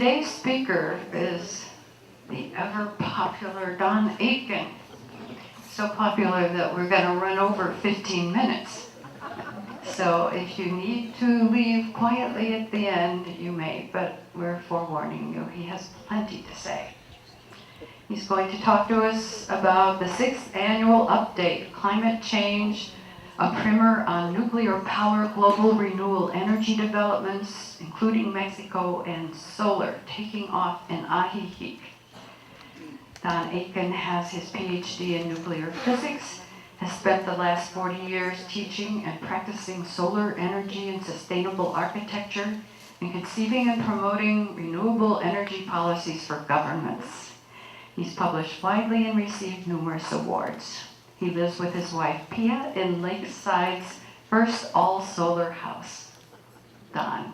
Today's speaker is the ever-popular Don Aitken. So popular that we're going to run over 15 minutes. So if you need to leave quietly at the end, you may, but we're forewarning you, he has plenty to say. He's going to talk to us about the 6th annual update, climate change, a primer on nuclear power, global renewable energy developments, including Mexico, and solar taking off in Ajijic. Don Aitken has his PhD in nuclear physics, has spent the last 40 years teaching and practicing solar energy and sustainable architecture, and conceiving and promoting renewable energy policies for governments. He's published widely and received numerous awards. He lives with his wife, Pia, in Lakeside's first all-solar house. Don.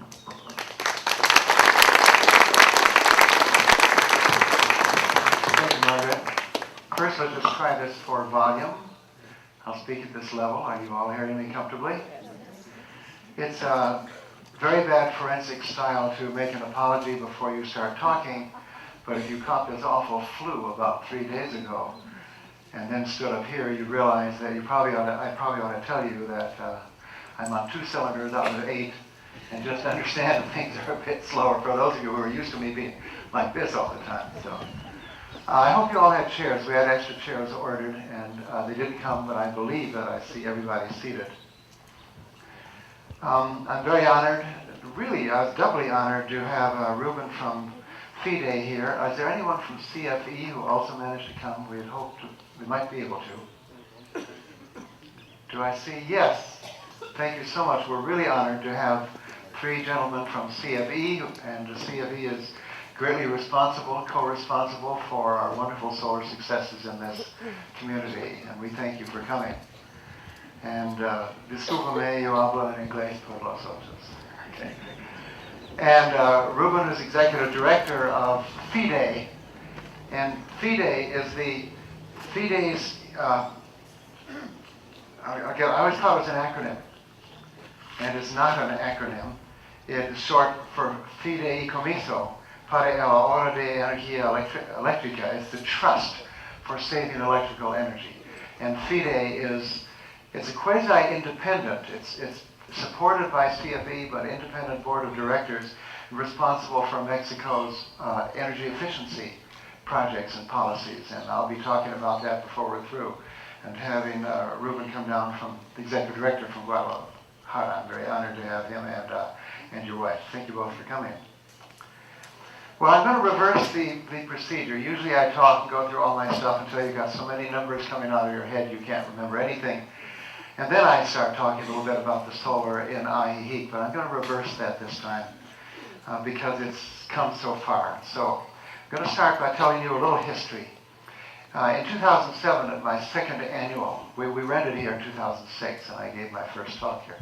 Thank you, Margaret. First, let's just try this for volume. I'll speak at this level. Are you all hearing me comfortably? It's a very bad forensic style to make an apology before you start talking, but if you caught this awful flu about 3 days ago, and then stood up here, you realize that I probably ought to tell you that I'm on 2 cylinders out of 8, and just understand that things are a bit slower for those of you who are used to me being like this all the time. So I hope you all had chairs. We had extra chairs ordered, and they didn't come, but I believe that I see everybody seated. I'm very honored, really, I was doubly honored to have Ruben from FIDE here. Is there anyone from CFE who also managed to come? We had hoped we might be able to. Do I see? Yes. Thank you so much. We're really honored to have 3 gentlemen from CFE, and the CFE is greatly responsible, co-responsible for our wonderful solar successes in this community, and we thank you for coming. And discúlpame, yo hablo en inglés por los otros. Okay. And Ruben is executive director of FIDE, and FIDE is FIDE's, I always thought it was an acronym, and it's not an acronym. It is short for Fideicomiso para el ahorro de energía eléctrica. It's the trust for saving electrical energy. And FIDE it's a quasi-independent, it's supported by CFE, but independent board of directors responsible for Mexico's energy efficiency projects and policies. And I'll be talking about that before we're through. And having Ruben come down from the executive director from Guadalajara, I'm very honored to have him and your wife. Thank you both for coming. Well, I'm going to reverse the procedure. Usually I talk and go through all my stuff until you've got so many numbers coming out of your head you can't remember anything. And then I start talking a little bit about the solar in Ajijic, but I'm going to reverse that this time because it's come so far. So I'm going to start by telling you a little history. In 2007, at my 2nd annual, we rented here in 2006, and I gave my first talk here.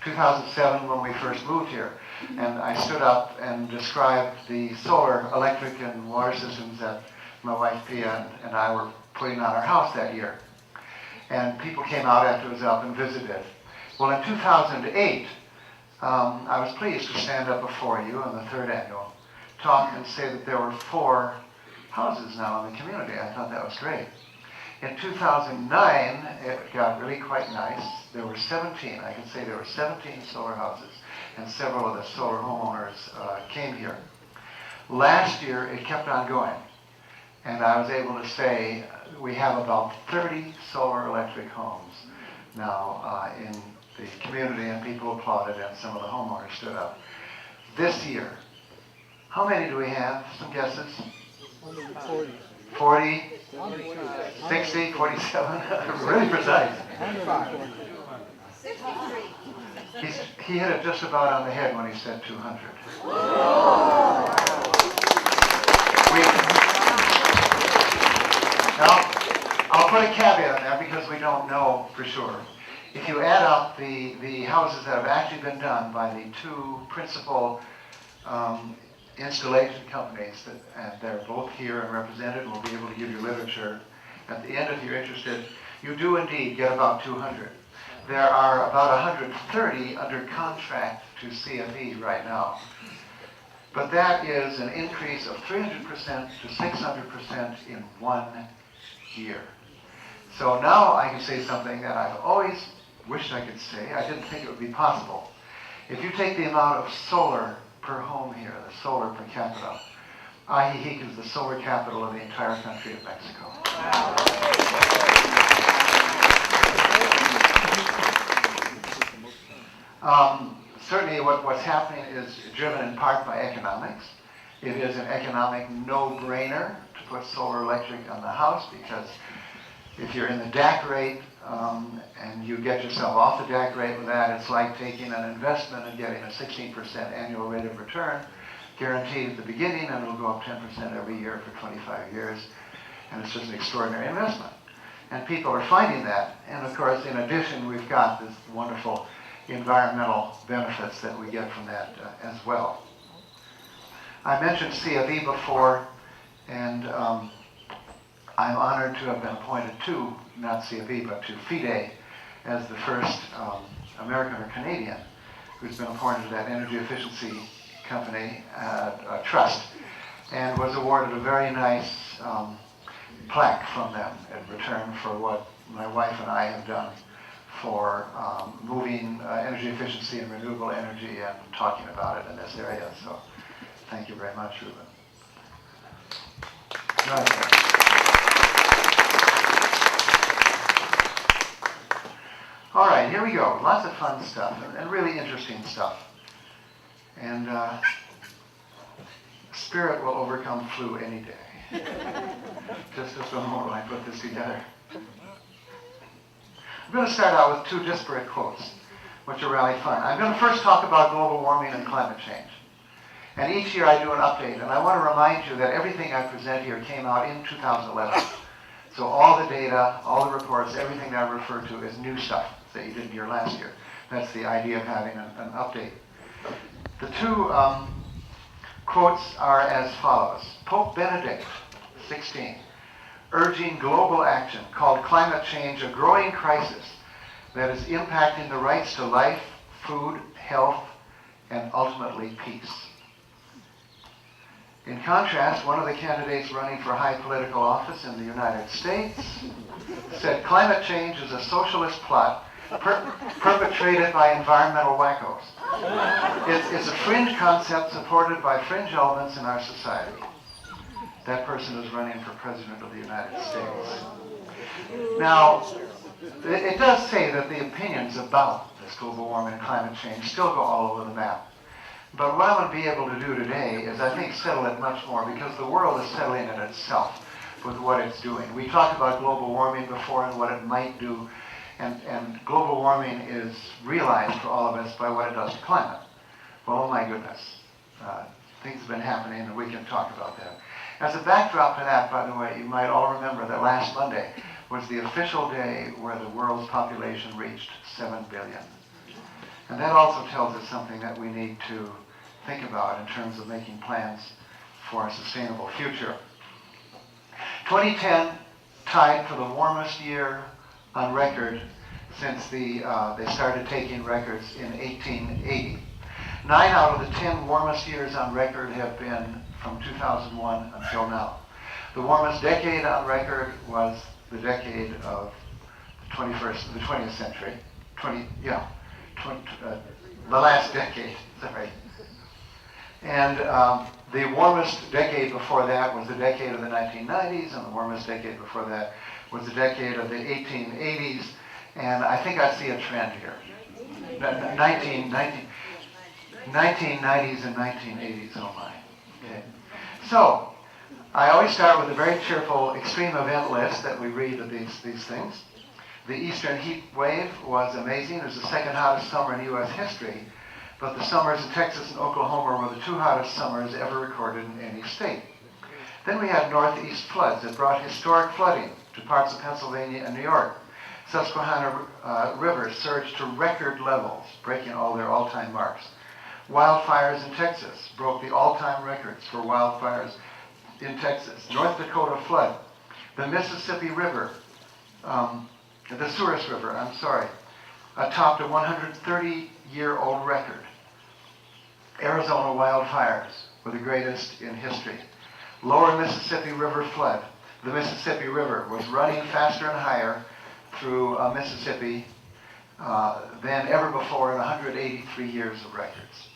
2007, when we first moved here, and I stood up and described the solar, electric, and water systems that my wife Pia and I were putting on our house that year. And people came out after it was up and visited. Well, in 2008, I was pleased to stand up before you on the 3rd annual talk and say that there were 4 houses now in the community. I thought that was great. In 2009, it got really quite nice. There were 17, I can say there were 17 solar houses, and several of the solar homeowners came here. Last year, it kept on going. And I was able to say we have about 30 solar electric homes now in the community, and people applauded, and some of the homeowners stood up. This year, how many do we have? Some guesses? 140. 40? 60? 47? Really precise. 63. He hit it just about on the head when he said 200. Now, I'll put a caveat on there because we don't know for sure. If you add up the houses that have actually been done by the 2 principal installation companies, and they're both here and represented, we'll be able to give you literature. At the end, if you're interested, you do indeed get about 200. There are about 130 under contract to CFE right now. But that is an increase of 300% to 600% in 1 year. So now I can say something that I've always wished I could say. I didn't think it would be possible. If you take the amount of solar per home here, the solar per capita, Ajijic is the solar capital of the entire country of Mexico. Certainly what's happening is driven in part by economics. It is an economic no-brainer to put solar electric on the house, because if you're in the DAC rate and you get yourself off the DAC rate with that, it's like taking an investment and getting a 16% annual rate of return, guaranteed at the beginning, and it'll go up 10% every year for 25 years. And it's just an extraordinary investment. And people are finding that. And of course, in addition, we've got this wonderful environmental benefits that we get from that as well. I mentioned CFE before, and I'm honored to have been appointed to, not CFE, but to FIDE as the first American or Canadian who's been appointed to that energy efficiency company trust, and was awarded a very nice plaque from them in return for what my wife and I have done for moving energy efficiency and renewable energy and talking about it in this area. So thank you very much, Ruben. All right, here we go. Lots of fun stuff and really interesting stuff. And spirit will overcome flu any day. Just a moment when I put this together. I'm going to start out with 2 disparate quotes, which are really fun. I'm going to first talk about global warming and climate change. And each year I do an update, and I want to remind you that everything I present here came out in 2011. So all the data, all the reports, everything that I refer to is new stuff that you didn't hear last year. That's the idea of having an update. The 2 quotes are as follows. Pope Benedict XVI, urging global action, called climate change a growing crisis that is impacting the rights to life, food, health, and ultimately peace. In contrast, one of the candidates running for high political office in the United States said climate change is a socialist plot perpetrated by environmental wackos. It's a fringe concept supported by fringe elements in our society. That person is running for president of the United States. Now, it does say that the opinions about this global warming and climate change still go all over the map. But what I want to be able to do today is, I think, settle it much more, because the world is settling it itself with what it's doing. We talked about global warming before and what it might do, and global warming is realized for all of us by what it does to climate. Well, oh my goodness, things have been happening, and we can talk about that. As a backdrop to that, by the way, you might all remember that last Monday was the official day where the world's population reached 7 billion. And that also tells us something that we need to think about in terms of making plans for a sustainable future. 2010 tied for the warmest year on record since they started taking records in 1880. 9 out of the 10 warmest years on record have been from 2001 until now. The warmest decade on record was the decade of the 20th century. The last decade, sorry. And the warmest decade before that was the decade of the 1990s, and the warmest decade before that was the decade of the 1880s. And I think I see a trend here. 1990s and 1980s, oh my. Okay. So, I always start with a very cheerful extreme event list that we read of these things. The Eastern heat wave was amazing. It was the 2nd hottest summer in U.S. history, but the summers in Texas and Oklahoma were the 2 hottest summers ever recorded in any state. Then we had northeast floods that brought historic flooding to parts of Pennsylvania and New York. Susquehanna rivers surged to record levels, breaking all their all-time marks. Wildfires in Texas broke the all-time records for wildfires in Texas. North Dakota flood. The Mississippi River, the Souris River, topped a 130-year-old record. Arizona wildfires were the greatest in history. Lower Mississippi River flood. The Mississippi River was running faster and higher through Mississippi than ever before in 183 years of records.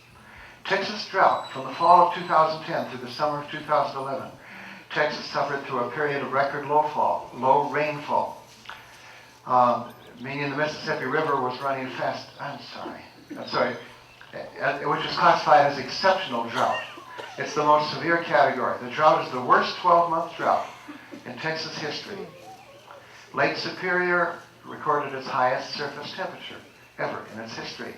Texas drought. From the fall of 2010 through the summer of 2011, Texas suffered through a period of record low rainfall, meaning the Mississippi River was running fast. Which is classified as exceptional drought. It's the most severe category. The drought is the worst 12-month drought in Texas history. Lake Superior recorded its highest surface temperature ever in its history.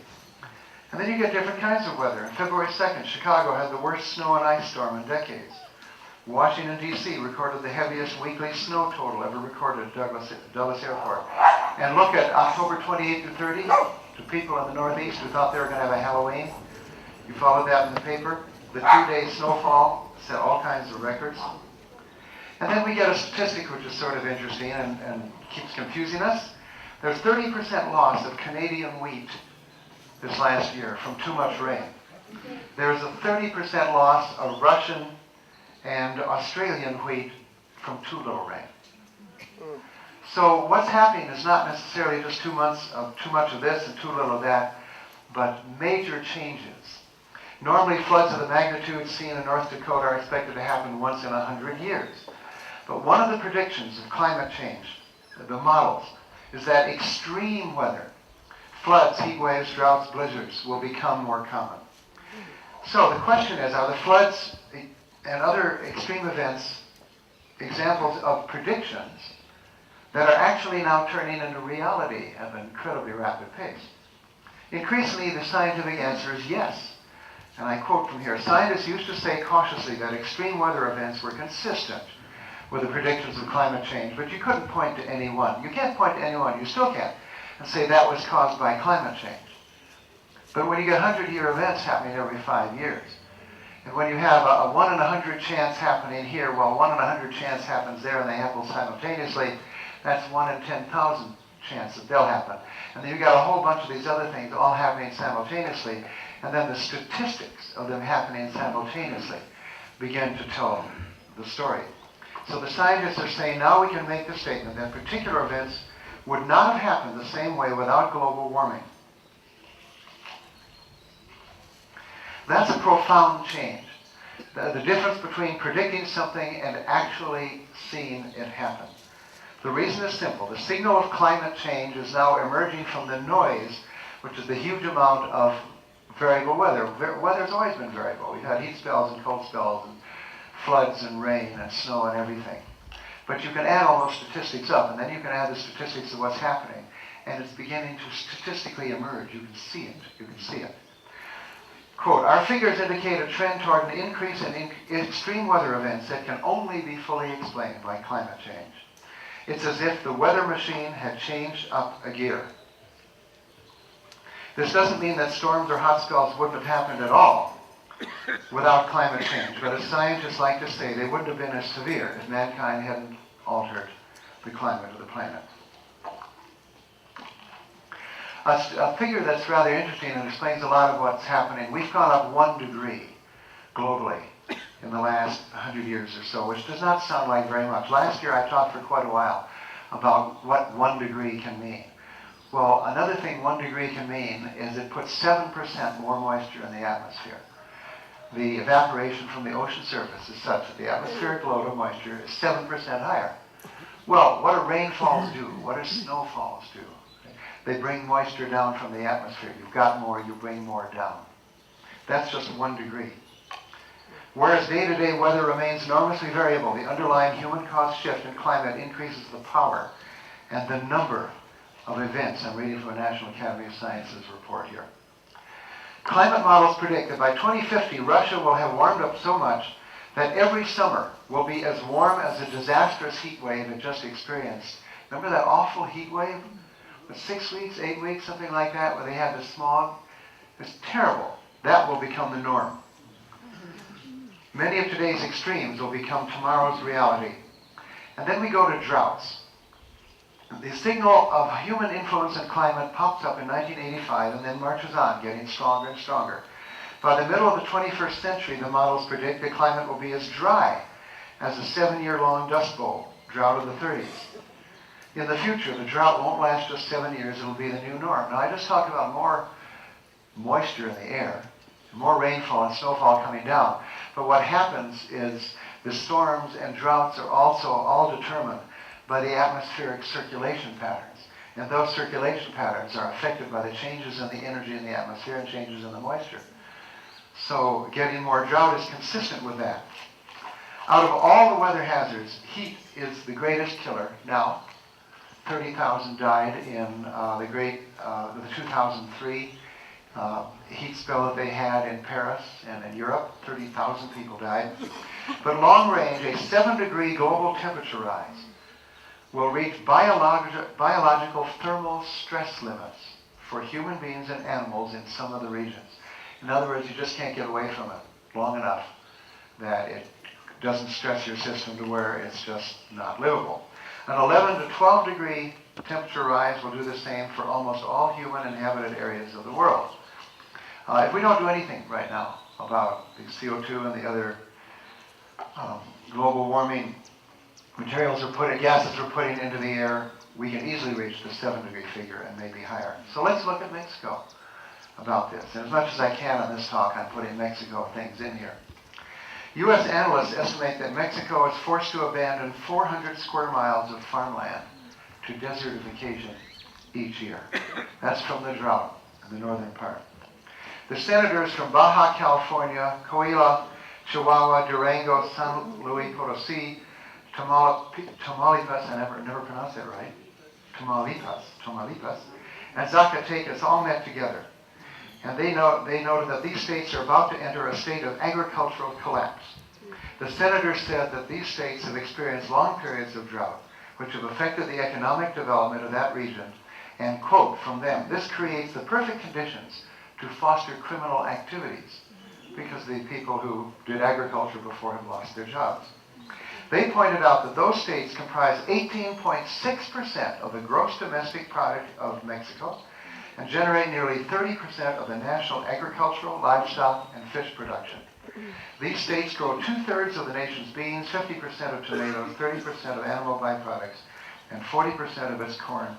And then you get different kinds of weather. On February 2nd, Chicago had the worst snow and ice storm in decades. Washington, D.C. recorded the heaviest weekly snow total ever recorded at Dulles Airport. And look at October 28 to 30, to people in the Northeast who thought they were going to have a Halloween. You followed that in the paper. The 2-day snowfall set all kinds of records. And then we get a statistic which is sort of interesting and keeps confusing us. There's 30% loss of Canadian wheat this last year from too much rain. There's a 30% loss of Russian and Australian wheat from too little rain. So what's happening is not necessarily just too much of this and too little of that, but major changes. Normally floods of the magnitude seen in North Dakota are expected to happen once in 100 years. But one of the predictions of climate change, the models, is that extreme weather, floods, heat waves, droughts, blizzards, will become more common. So the question is, are the floods and other extreme events examples of predictions that are actually now turning into reality at an incredibly rapid pace? Increasingly, the scientific answer is yes. And I quote from here, scientists used to say cautiously that extreme weather events were consistent with the predictions of climate change, but you couldn't point to any one. You can't point to any one, you still can't, and say that was caused by climate change. But when you get 100-year events happening every 5 years, and when you have a 1 in 100 chance happening here, well, 1 in 100 chance happens there and they happen simultaneously, that's 1 in 10,000 chance that they'll happen. And then you've got a whole bunch of these other things all happening simultaneously, and then the statistics of them happening simultaneously begin to tell the story. So the scientists are saying now we can make the statement that particular events would not have happened the same way without global warming. That's a profound change. The difference between predicting something and actually seeing it happen. The reason is simple. The signal of climate change is now emerging from the noise, which is the huge amount of variable weather. Weather's always been variable. We've had heat spells and cold spells and floods and rain and snow and everything. But you can add all those statistics up, and then you can add the statistics of what's happening, and it's beginning to statistically emerge. You can see it. You can see it. Quote, our figures indicate a trend toward an increase in extreme weather events that can only be fully explained by climate change. It's as if the weather machine had changed up a gear. This doesn't mean that storms or hot spells wouldn't have happened at all without climate change, but as scientists like to say, they wouldn't have been as severe if mankind hadn't altered the climate of the planet. A figure that's rather interesting and explains a lot of what's happening. We've gone up 1 degree globally in the last 100 years or so, which does not sound like very much. Last year I talked for quite a while about what 1 degree can mean. Well, another thing 1 degree can mean is it puts 7% more moisture in the atmosphere. The evaporation from the ocean surface is such that the atmospheric load of moisture is 7% higher. Well, what do rainfalls do? What do snowfalls do? They bring moisture down from the atmosphere. You've got more, you bring more down. That's just 1 degree. Whereas day-to-day weather remains enormously variable, the underlying human-caused shift in climate increases the power and the number of events. I'm reading from a National Academy of Sciences report here. Climate models predict that by 2050, Russia will have warmed up so much that every summer will be as warm as the disastrous heat wave it just experienced. Remember that awful heat wave? 6 weeks, 8 weeks, something like that, where they had the smog? It's terrible. That will become the norm. Many of today's extremes will become tomorrow's reality. And then we go to droughts. The signal of human influence in climate pops up in 1985 and then marches on, getting stronger and stronger. By the middle of the 21st century, the models predict the climate will be as dry as a 7-year-long Dust Bowl drought of the 30s. In the future, the drought won't last just 7 years, it'll be the new norm. Now, I just talked about more moisture in the air, more rainfall and snowfall coming down. But what happens is the storms and droughts are also all determined by the atmospheric circulation patterns. And those circulation patterns are affected by the changes in the energy in the atmosphere and changes in the moisture. So getting more drought is consistent with that. Out of all the weather hazards, heat is the greatest killer now. 30,000 died in the 2003 heat spell that they had in Paris and in Europe. 30,000 people died. But long range, a 7-degree global temperature rise will reach biological thermal stress limits for human beings and animals in some of the regions. In other words, you just can't get away from it long enough that it doesn't stress your system to where it's just not livable. An 11 to 12 degree temperature rise will do the same for almost all human inhabited areas of the world. If we don't do anything right now about the CO2 and the other global warming gases we're putting into the air, we can easily reach the 7-degree figure and maybe higher. So let's look at Mexico about this. And as much as I can on this talk, I'm putting Mexico things in here. U.S. analysts estimate that Mexico is forced to abandon 400 square miles of farmland to desertification each year. That's from the drought in the northern part. The senators from Baja California, Coahuila, Chihuahua, Durango, San Luis Potosí, Tamaulipas, I never pronounced that right, Tamaulipas, and Zacatecas all met together. And they noted that these states are about to enter a state of agricultural collapse. The senators said that these states have experienced long periods of drought, which have affected the economic development of that region, and quote from them, "This creates the perfect conditions to foster criminal activities," because the people who did agriculture before have lost their jobs. They pointed out that those states comprise 18.6% of the gross domestic product of Mexico and generate nearly 30% of the national agricultural, livestock, and fish production. These states grow 2/3 of the nation's beans, 50% of tomatoes, 30% of animal byproducts, and 40% of its corn,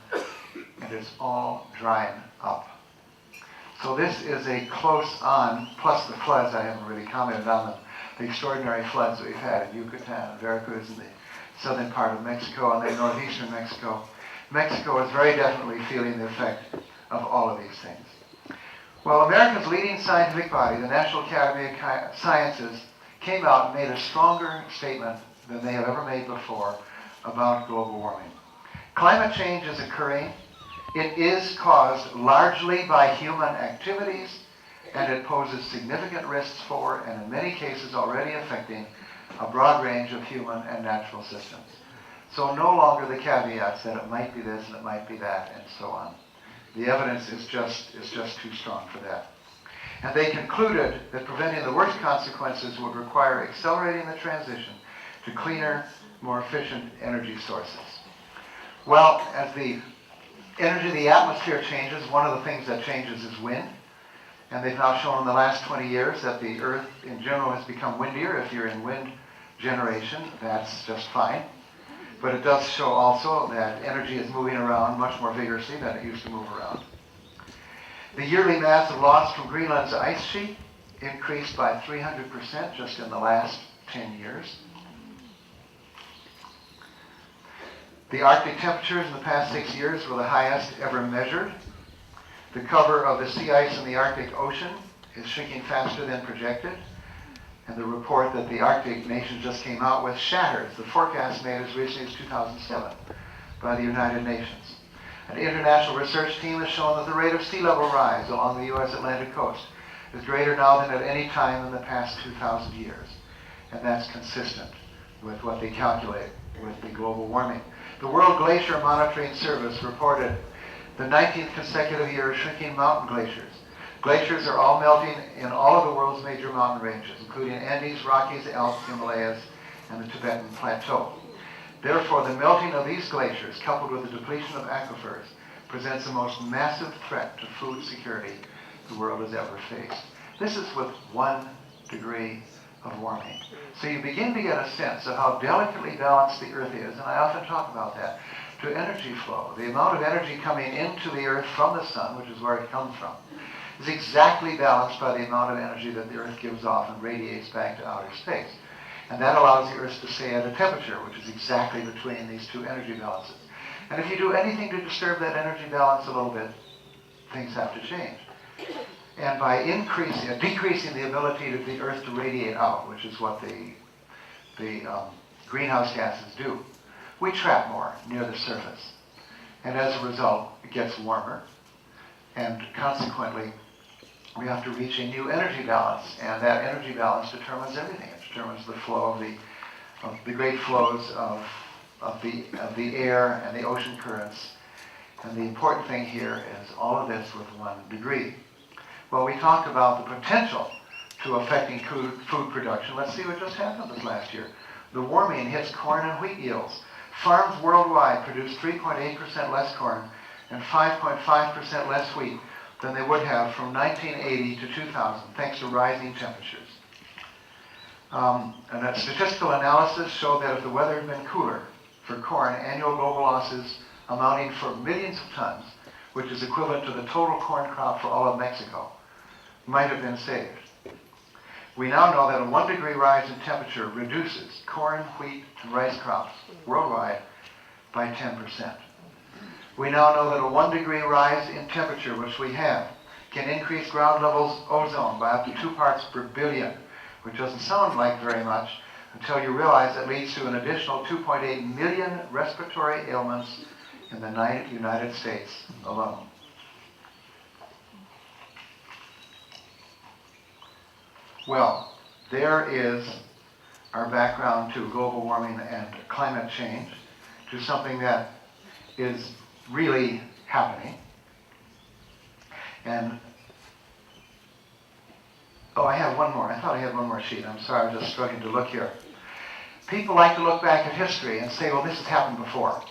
and it's all drying up. So this is a close on, plus the floods. I haven't really commented on the extraordinary floods that we've had in Yucatan and Veracruz in the southern part of Mexico and then northeastern Mexico. Mexico is very definitely feeling the effect of all of these things. Well, America's leading scientific body, the National Academy of Sciences, came out and made a stronger statement than they have ever made before about global warming. Climate change is occurring. It is caused largely by human activities, and it poses significant risks for, and in many cases already affecting, a broad range of human and natural systems. So no longer the caveats that it might be this and it might be that and so on. The evidence is just too strong for that. And they concluded that preventing the worst consequences would require accelerating the transition to cleaner, more efficient energy sources. Well, as the energy of the atmosphere changes, one of the things that changes is wind. And they've now shown in the last 20 years that the Earth in general has become windier. If you're in wind generation, that's just fine. But it does show also that energy is moving around much more vigorously than it used to move around. The yearly massive loss from Greenland's ice sheet increased by 300% just in the last 10 years. The Arctic temperatures in the past 6 years were the highest ever measured. The cover of the sea ice in the Arctic Ocean is shrinking faster than projected. And the report that the Arctic nations just came out with shatters the forecast made as recently as 2007 by the United Nations. An international research team has shown that the rate of sea level rise along the U.S. Atlantic coast is greater now than at any time in the past 2,000 years. And that's consistent with what they calculate with the global warming. The World Glacier Monitoring Service reported the 19th consecutive year of shrinking mountain glaciers. Glaciers are all melting in all of the world's major mountain ranges, including Andes, Rockies, Alps, Himalayas, and the Tibetan Plateau. Therefore, the melting of these glaciers, coupled with the depletion of aquifers, presents the most massive threat to food security the world has ever faced. This is with 1 degree of warming. So you begin to get a sense of how delicately balanced the Earth is, and I often talk about that, to energy flow. The amount of energy coming into the Earth from the sun, which is where it comes from, is exactly balanced by the amount of energy that the Earth gives off and radiates back to outer space. And that allows the Earth to stay at a temperature, which is exactly between these two energy balances. And if you do anything to disturb that energy balance a little bit, things have to change. And by decreasing the ability of the Earth to radiate out, which is what the greenhouse gases do, we trap more near the surface. And as a result, it gets warmer. And consequently, we have to reach a new energy balance. And that energy balance determines everything. It determines the flow of the great flows of the air and the ocean currents. And the important thing here is all of this with 1 degree. Well, we talked about the potential to affecting food production. Let's see what just happened this last year. The warming hits corn and wheat yields. Farms worldwide produce 3.8% less corn and 5.5% less wheat than they would have from 1980 to 2000, thanks to rising temperatures. And that statistical analysis showed that if the weather had been cooler for corn, annual global losses amounting for millions of tons, which is equivalent to the total corn crop for all of Mexico, might have been saved. We now know that a 1 degree rise in temperature reduces corn, wheat, and rice crops worldwide by 10%. We now know that a 1 degree rise in temperature, which we have, can increase ground levels ozone by up to 2 parts per billion, which doesn't sound like very much until you realize it leads to an additional 2.8 million respiratory ailments in the United States alone. Well, there is our background to global warming and climate change, to something that is really happening. And, I have one more. I thought I had one more sheet. I'm sorry, I was just struggling to look here. People like to look back at history and say, well, this has happened before.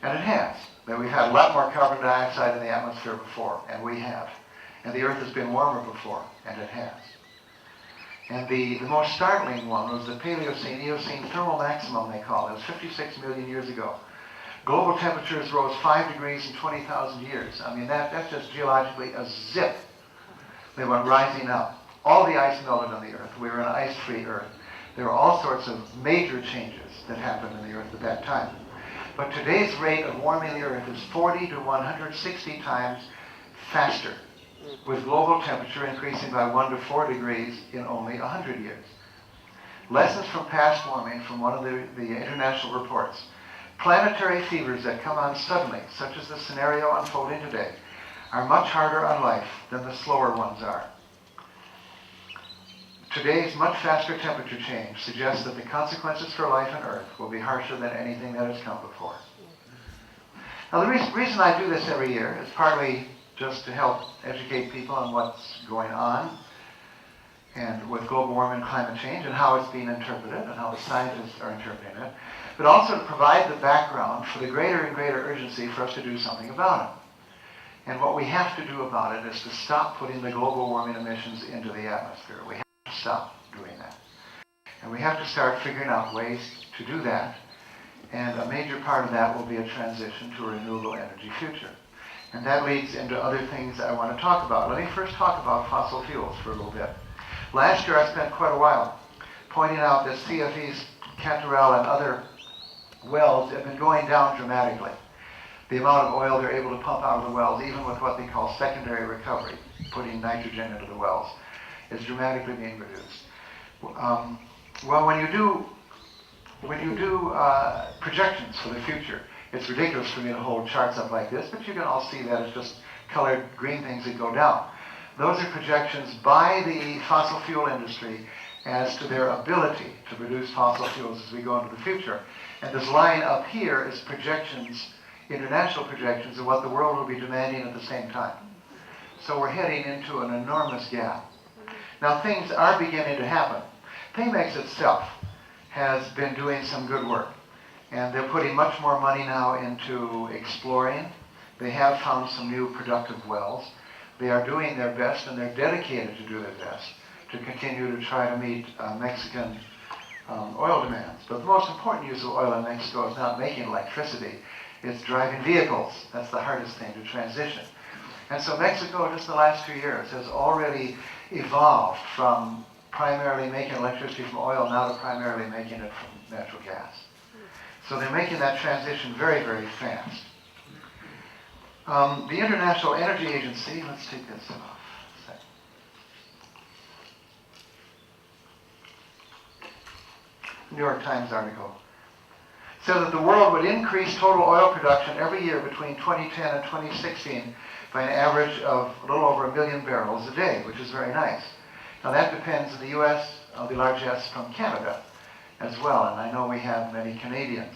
And it has. That we've had a lot more carbon dioxide in the atmosphere before, and we have. And the Earth has been warmer before, and it has. And the most startling one was the Paleocene-Eocene thermal maximum, they call it. It was 56 million years ago. Global temperatures rose 5 degrees in 20,000 years. I mean, that's just geologically a zip. They went rising up. All the ice melted on the Earth. We were an ice-free Earth. There were all sorts of major changes that happened in the Earth at that time. But today's rate of warming the Earth is 40 to 160 times faster, with global temperature increasing by 1 to 4 degrees in only 100 years. Lessons from past warming from one of the international reports. Planetary fevers that come on suddenly, such as the scenario unfolding today, are much harder on life than the slower ones are. Today's much faster temperature change suggests that the consequences for life on Earth will be harsher than anything that has come before. Now, the reason I do this every year is partly just to help educate people on what's going on and with global warming and climate change and how it's being interpreted and how the scientists are interpreting it, but also to provide the background for the greater and greater urgency for us to do something about it. And what we have to do about it is to stop putting the global warming emissions into the atmosphere. We have to stop doing that. And we have to start figuring out ways to do that. And a major part of that will be a transition to a renewable energy future. And that leads into other things I want to talk about. Let me first talk about fossil fuels for a little bit. Last year I spent quite a while pointing out that CFE's Cantarell and other wells have been going down dramatically. The amount of oil they're able to pump out of the wells, even with what they call secondary recovery, putting nitrogen into the wells, is dramatically being reduced. Well, when you do projections for the future, it's ridiculous for me to hold charts up like this, but you can all see that it's just colored green things that go down. Those are projections by the fossil fuel industry as to their ability to produce fossil fuels as we go into the future. And this line up here is projections, international projections, of what the world will be demanding at the same time. So we're heading into an enormous gap. Now things are beginning to happen. Pemex itself has been doing some good work. And they're putting much more money now into exploring. They have found some new productive wells. They are doing their best, and they're dedicated to do their best to continue to try to meet Mexican oil demands. But the most important use of oil in Mexico is not making electricity, it's driving vehicles. That's the hardest thing to transition. And so Mexico, just in the last 2 years, has already evolved from primarily making electricity from oil now to primarily making it from natural gas. So they're making that transition very, very fast. The International Energy Agency, let's take this off. New York Times article said that the world would increase total oil production every year between 2010 and 2016 by an average of a little over 1 million barrels a day, which is very nice. Now that depends in the U.S. on the largesse from Canada as well, and I know we have many Canadians.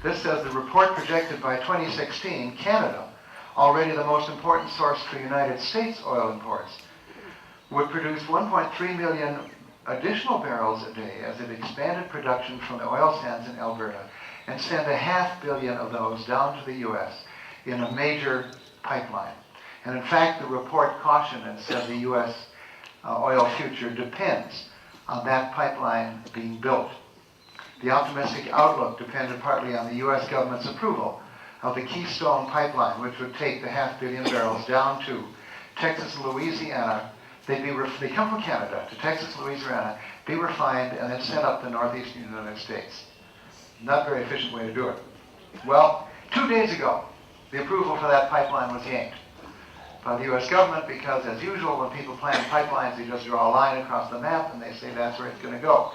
This says the report projected by 2016, Canada, already the most important source for United States oil imports, would produce 1.3 million additional barrels a day as it expanded production from the oil sands in Alberta and sent 500 million of those down to the U.S. in a major pipeline. And in fact, the report cautioned and said the U.S. Oil future depends on that pipeline being built. The optimistic outlook depended partly on the U.S. government's approval of the Keystone pipeline, which would take the 500 million barrels down to Texas and Louisiana. They come from Canada to Texas, Louisiana, be refined, and then sent up the northeastern United States. Not a very efficient way to do it. Well, 2 days ago, the approval for that pipeline was yanked by the U.S. government because, as usual, when people plan pipelines, they just draw a line across the map and they say that's where it's going to go.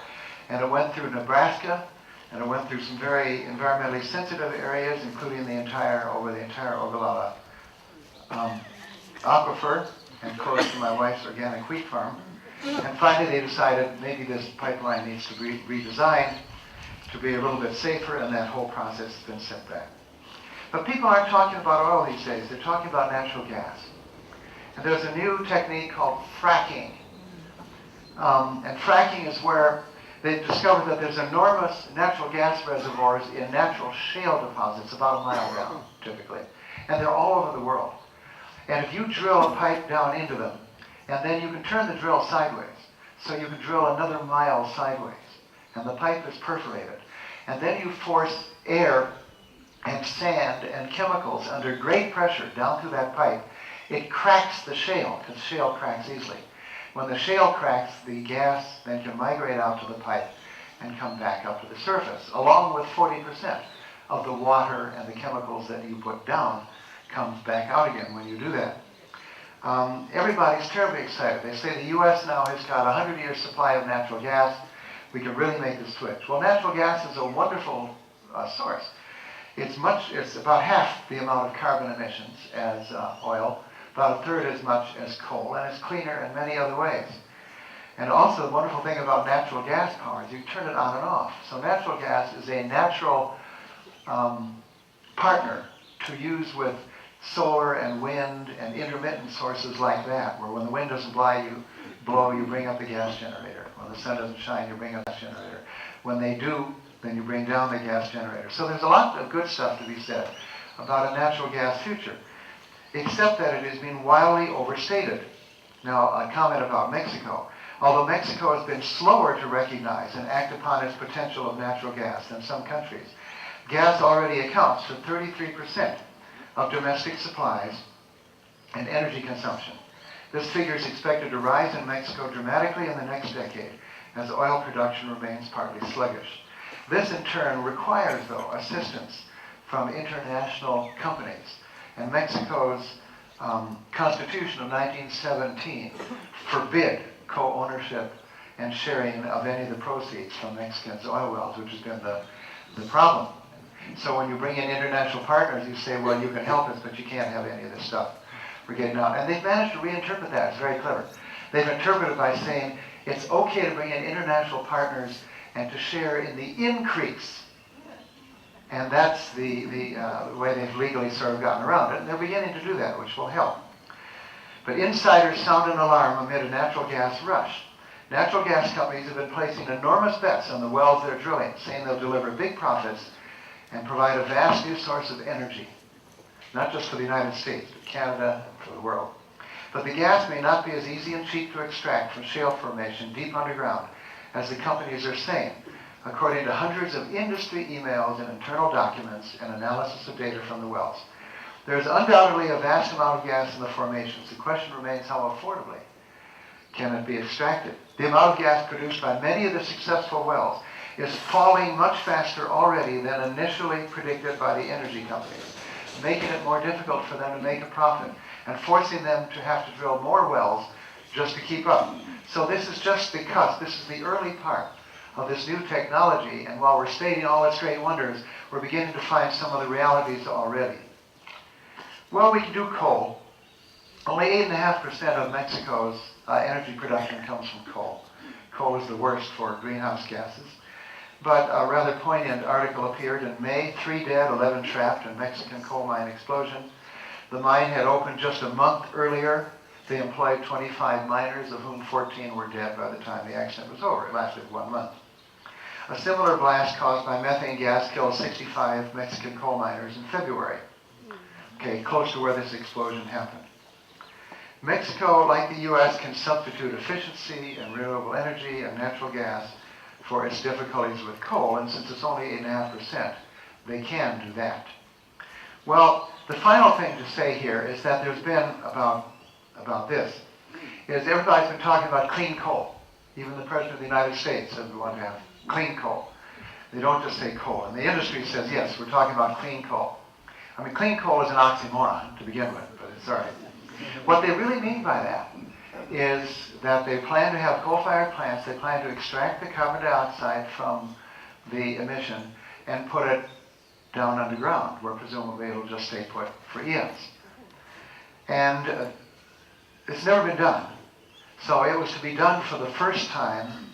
And it went through Nebraska, and it went through some very environmentally sensitive areas, including the entire Ogallala aquifer, and close to my wife's organic wheat farm. And finally they decided maybe this pipeline needs to be redesigned to be a little bit safer, and that whole process has been set back. But people aren't talking about oil these days, they're talking about natural gas. And there's a new technique called fracking. And fracking is where they've discovered that there's enormous natural gas reservoirs in natural shale deposits about 1 mile down, typically. And they're all over the world. And if you drill a pipe down into them, and then you can turn the drill sideways, so you can drill another mile sideways, and the pipe is perforated. And then you force air and sand and chemicals under great pressure down through that pipe. It cracks the shale, because shale cracks easily. When the shale cracks, the gas then can migrate out to the pipe and come back up to the surface, along with 40% of the water and the chemicals that you put down comes back out again when you do that. Everybody's terribly excited. They say the U.S. now has got a 100-year supply of natural gas. We can really make the switch. Well, natural gas is a wonderful source. It's about half the amount of carbon emissions as oil, about a third as much as coal, and it's cleaner in many other ways. And also the wonderful thing about natural gas power is you turn it on and off. So natural gas is a natural partner to use with solar and wind and intermittent sources like that, where when the wind doesn't blow, you bring up the gas generator. When the sun doesn't shine, you bring up the gas generator. When they do, then you bring down the gas generator. So there's a lot of good stuff to be said about a natural gas future, except that it has been wildly overstated. Now, a comment about Mexico. Although Mexico has been slower to recognize and act upon its potential of natural gas than some countries, gas already accounts for 33% of domestic supplies and energy consumption. This figure is expected to rise in Mexico dramatically in the next decade as oil production remains partly sluggish. This in turn requires, though, assistance from international companies. And Mexico's Constitution of 1917 forbid co-ownership and sharing of any of the proceeds from Mexicans' oil wells, which has been the problem. So when you bring in international partners, you say, well, you can help us, but you can't have any of this stuff we're getting out. And they've managed to reinterpret that. It's very clever. They've interpreted by saying it's okay to bring in international partners and to share in the increase. And that's the way they've legally sort of gotten around it. And they're beginning to do that, which will help. But insiders sound an alarm amid a natural gas rush. Natural gas companies have been placing enormous bets on the wells they're drilling, saying they'll deliver big profits and provide a vast new source of energy, not just for the United States, but Canada and for the world. But the gas may not be as easy and cheap to extract from shale formation deep underground as the companies are saying, according to hundreds of industry emails and internal documents and analysis of data from the wells. There is undoubtedly a vast amount of gas in the formations. The question remains how affordably can it be extracted. The amount of gas produced by many of the successful wells is falling much faster already than initially predicted by the energy companies, making it more difficult for them to make a profit and forcing them to have to drill more wells just to keep up. So this is just the cusp. This is the early part of this new technology, and while we're stating all its great wonders, we're beginning to find some of the realities already. Well, we can do coal. Only 8.5% of Mexico's energy production comes from coal. Coal is the worst for greenhouse gases. But a rather poignant article appeared in May, 3 dead, 11 trapped in Mexican coal mine explosion. The mine had opened just a month earlier. They employed 25 miners, of whom 14 were dead by the time the accident was over. It lasted 1 month. A similar blast caused by methane gas killed 65 Mexican coal miners in February. Okay, close to where this explosion happened. Mexico, like the U.S., can substitute efficiency and renewable energy and natural gas for its difficulties with coal, and since it's only 8.5%, they can do that. Well, the final thing to say here is that there's been about this, is everybody's been talking about clean coal. Even the President of the United States says we want to have clean coal. They don't just say coal. And the industry says, yes, we're talking about clean coal. I mean, clean coal is an oxymoron to begin with, but it's all right. What they really mean by that is that they plan to have coal-fired plants, they plan to extract the carbon dioxide from the emission and put it down underground, where presumably it'll just stay put for eons. And it's never been done. So it was to be done for the first time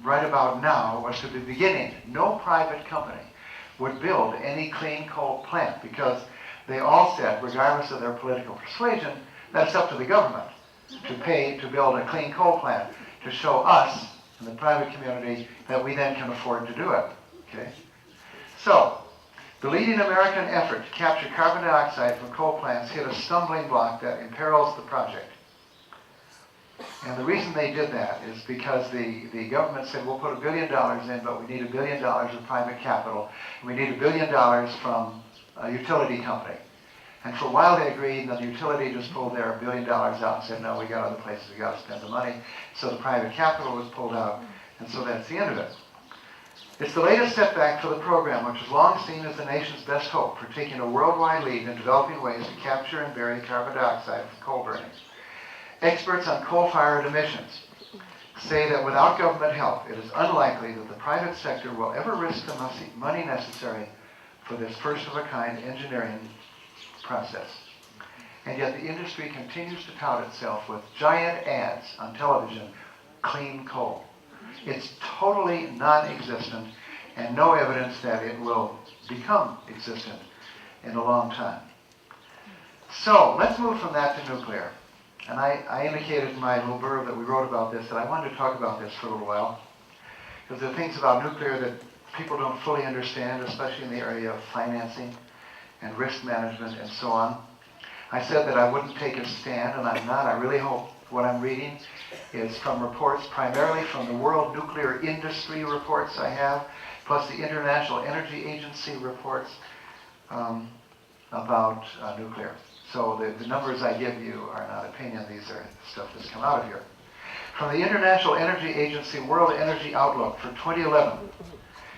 right about now, was to the beginning. No private company would build any clean coal plant because they all said, regardless of their political persuasion, that's up to the government to pay to build a clean coal plant to show us in the private community that we then can afford to do it. Okay? So, the leading American effort to capture carbon dioxide from coal plants hit a stumbling block that imperils the project. And the reason they did that is because the government said, we'll put $1 billion in, but we need $1 billion of private capital. And we need $1 billion from a utility company. And for a while they agreed, and the utility just pulled their $1 billion out and said, no, we got other places we got to spend the money. So the private capital was pulled out, and so that's the end of it. It's the latest setback for the program, which was long seen as the nation's best hope for taking a worldwide lead in developing ways to capture and bury carbon dioxide from coal burning. Experts on coal-fired emissions say that without government help, it is unlikely that the private sector will ever risk the money necessary for this first-of-a-kind engineering process. And yet the industry continues to tout itself with giant ads on television, clean coal. It's totally non-existent and no evidence that it will become existent in a long time. So let's move from that to nuclear. And I indicated in my little blurb that we wrote about this that I wanted to talk about this for a little while. Because there are things about nuclear that people don't fully understand, especially in the area of financing and risk management and so on. I said that I wouldn't take a stand, and I'm not. I really hope what I'm reading is from reports, primarily from the World Nuclear Industry reports I have, plus the International Energy Agency reports about nuclear. So the numbers I give you are not opinion. These are stuff that's come out of here. From the International Energy Agency World Energy Outlook for 2011,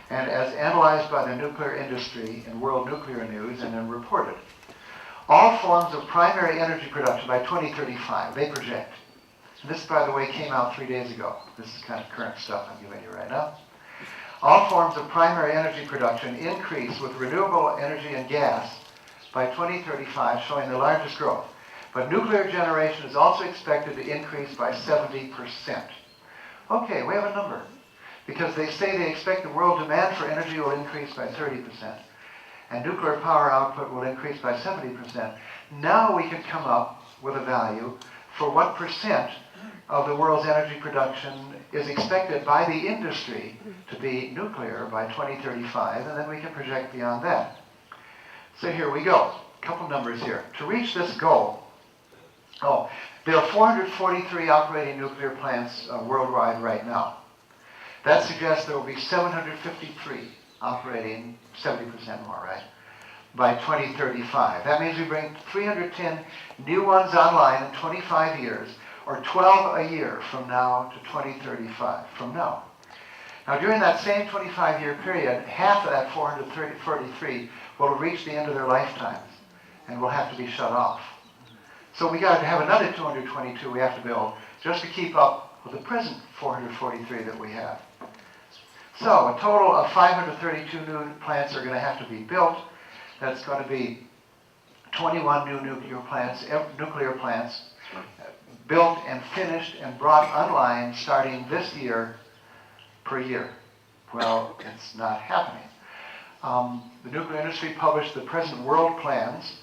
and as analyzed by the nuclear industry in World Nuclear News and then reported, all forms of primary energy production by 2035, they project. And this, by the way, came out 3 days ago. This is kind of current stuff I'm giving you right now. All forms of primary energy production increase with renewable energy and gas by 2035, showing the largest growth. But nuclear generation is also expected to increase by 70%. Okay, we have a number. Because they say they expect the world demand for energy will increase by 30%. And nuclear power output will increase by 70%. Now we can come up with a value for what percent of the world's energy production is expected by the industry to be nuclear by 2035, and then we can project beyond that. So here we go. A couple numbers here. To reach this goal, Oh, there are 443 operating nuclear plants worldwide right now. That suggests there will be 753 operating, 70% more, right, by 2035. That means we bring 310 new ones online in 25 years, or 12 a year from now to 2035, from now. Now, during that same 25-year period, half of that 443 will have reached the end of their lifetimes and will have to be shut off. So we got to have another 222 we have to build just to keep up with the present 443 that we have. So a total of 532 new plants are going to have to be built. That's going to be 21 new nuclear plants built and finished and brought online starting this year per year. Well, it's not happening. The nuclear industry published the present world plans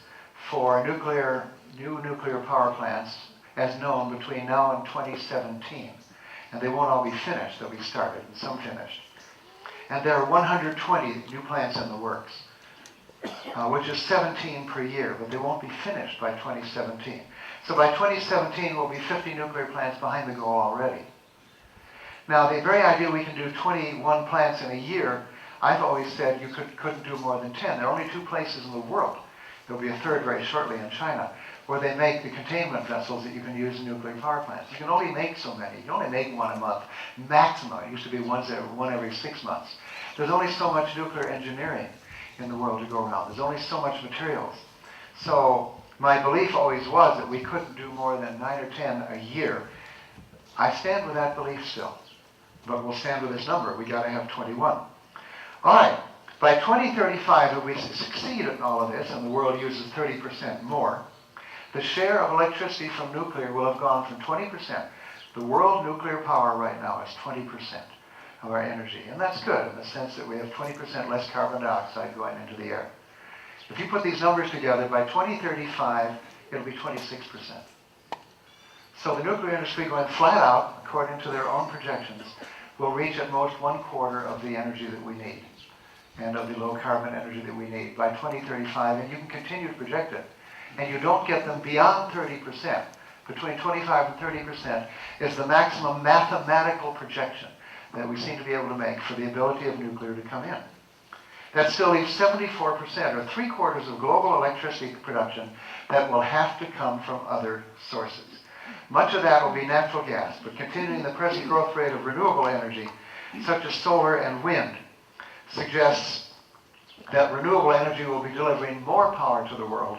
for new nuclear power plants as known between now and 2017. And they won't all be finished. They'll be started and some finished. And there are 120 new plants in the works, which is 17 per year, but they won't be finished by 2017. So by 2017, we'll be 50 nuclear plants behind the goal already. Now, the very idea we can do 21 plants in a year, I've always said you couldn't do more than 10. There are only 2 places in the world, there'll be a third very shortly in China, where they make the containment vessels that you can use in nuclear power plants. You can only make so many. You can only make one a month, maximum. It used to be one every 6 months. There's only so much nuclear engineering in the world to go around. There's only so much materials. So my belief always was that we couldn't do more than 9 or 10 a year. I stand with that belief still, but we'll stand with this number. We got to have 21. All right, by 2035, if we succeed in all of this, and the world uses 30% more, the share of electricity from nuclear will have gone from 20%. The world nuclear power right now is 20% of our energy. And that's good in the sense that we have 20% less carbon dioxide going into the air. If you put these numbers together, by 2035, it'll be 26%. So the nuclear industry going flat out, according to their own projections, will reach at most 1/4 of the energy that we need and of the low carbon energy that we need by 2035. And you can continue to project it. And you don't get them beyond 30%. Between 25 and 30% is the maximum mathematical projection that we seem to be able to make for the ability of nuclear to come in. That still leaves 74%, or 3/4 of global electricity production, that will have to come from other sources. Much of that will be natural gas, but continuing the present growth rate of renewable energy, such as solar and wind, suggests that renewable energy will be delivering more power to the world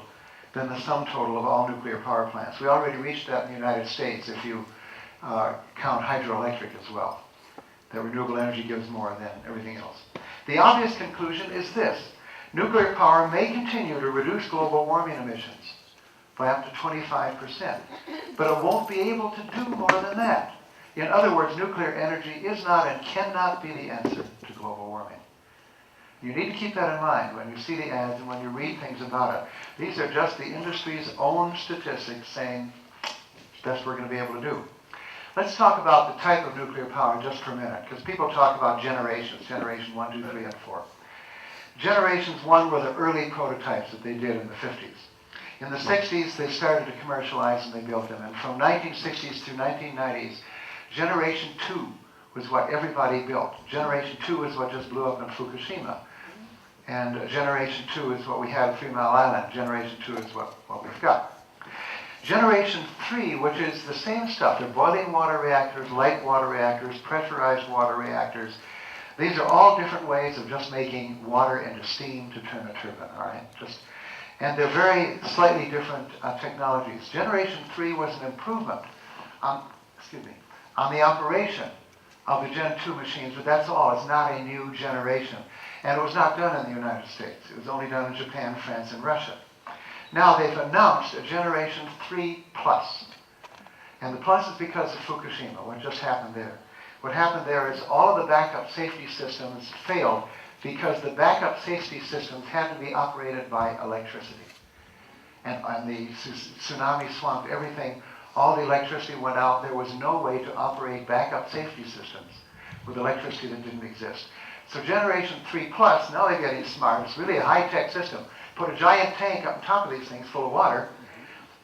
than the sum total of all nuclear power plants. We already reached that in the United States if you count hydroelectric as well. That renewable energy gives more than everything else. The obvious conclusion is this: nuclear power may continue to reduce global warming emissions by up to 25%, but it won't be able to do more than that. In other words, nuclear energy is not and cannot be the answer to global warming. You need to keep that in mind when you see the ads and when you read things about it. These are just the industry's own statistics saying it's best we're going to be able to do. Let's talk about the type of nuclear power just for a minute, because people talk about generations, generation 1, 2, 3, and 4. Generations 1 were the early prototypes that they did in the 50s. In the 60s, they started to commercialize and they built them. And from 1960s through 1990s, generation 2 was what everybody built. Generation 2 is what just blew up in Fukushima. And generation 2 is what we have at 3 Mile Island. Generation 2 is what we've got. Generation 3, which is the same stuff, they're boiling water reactors, light water reactors, pressurized water reactors. These are all different ways of just making water into steam to turn a turbine, all right? And they're very slightly different technologies. Generation 3 was an improvement on the operation of the Gen 2 machines, but that's all. It's not a new generation. And it was not done in the United States. It was only done in Japan, France, and Russia. Now they've announced a Generation 3 Plus. And the plus is because of Fukushima, what just happened there. What happened there is all of the backup safety systems failed because the backup safety systems had to be operated by electricity. And on the tsunami swamped everything, all the electricity went out. There was no way to operate backup safety systems with electricity that didn't exist. So Generation 3 Plus, now they're getting smart. It's really a high-tech system. Put a giant tank up on top of these things full of water,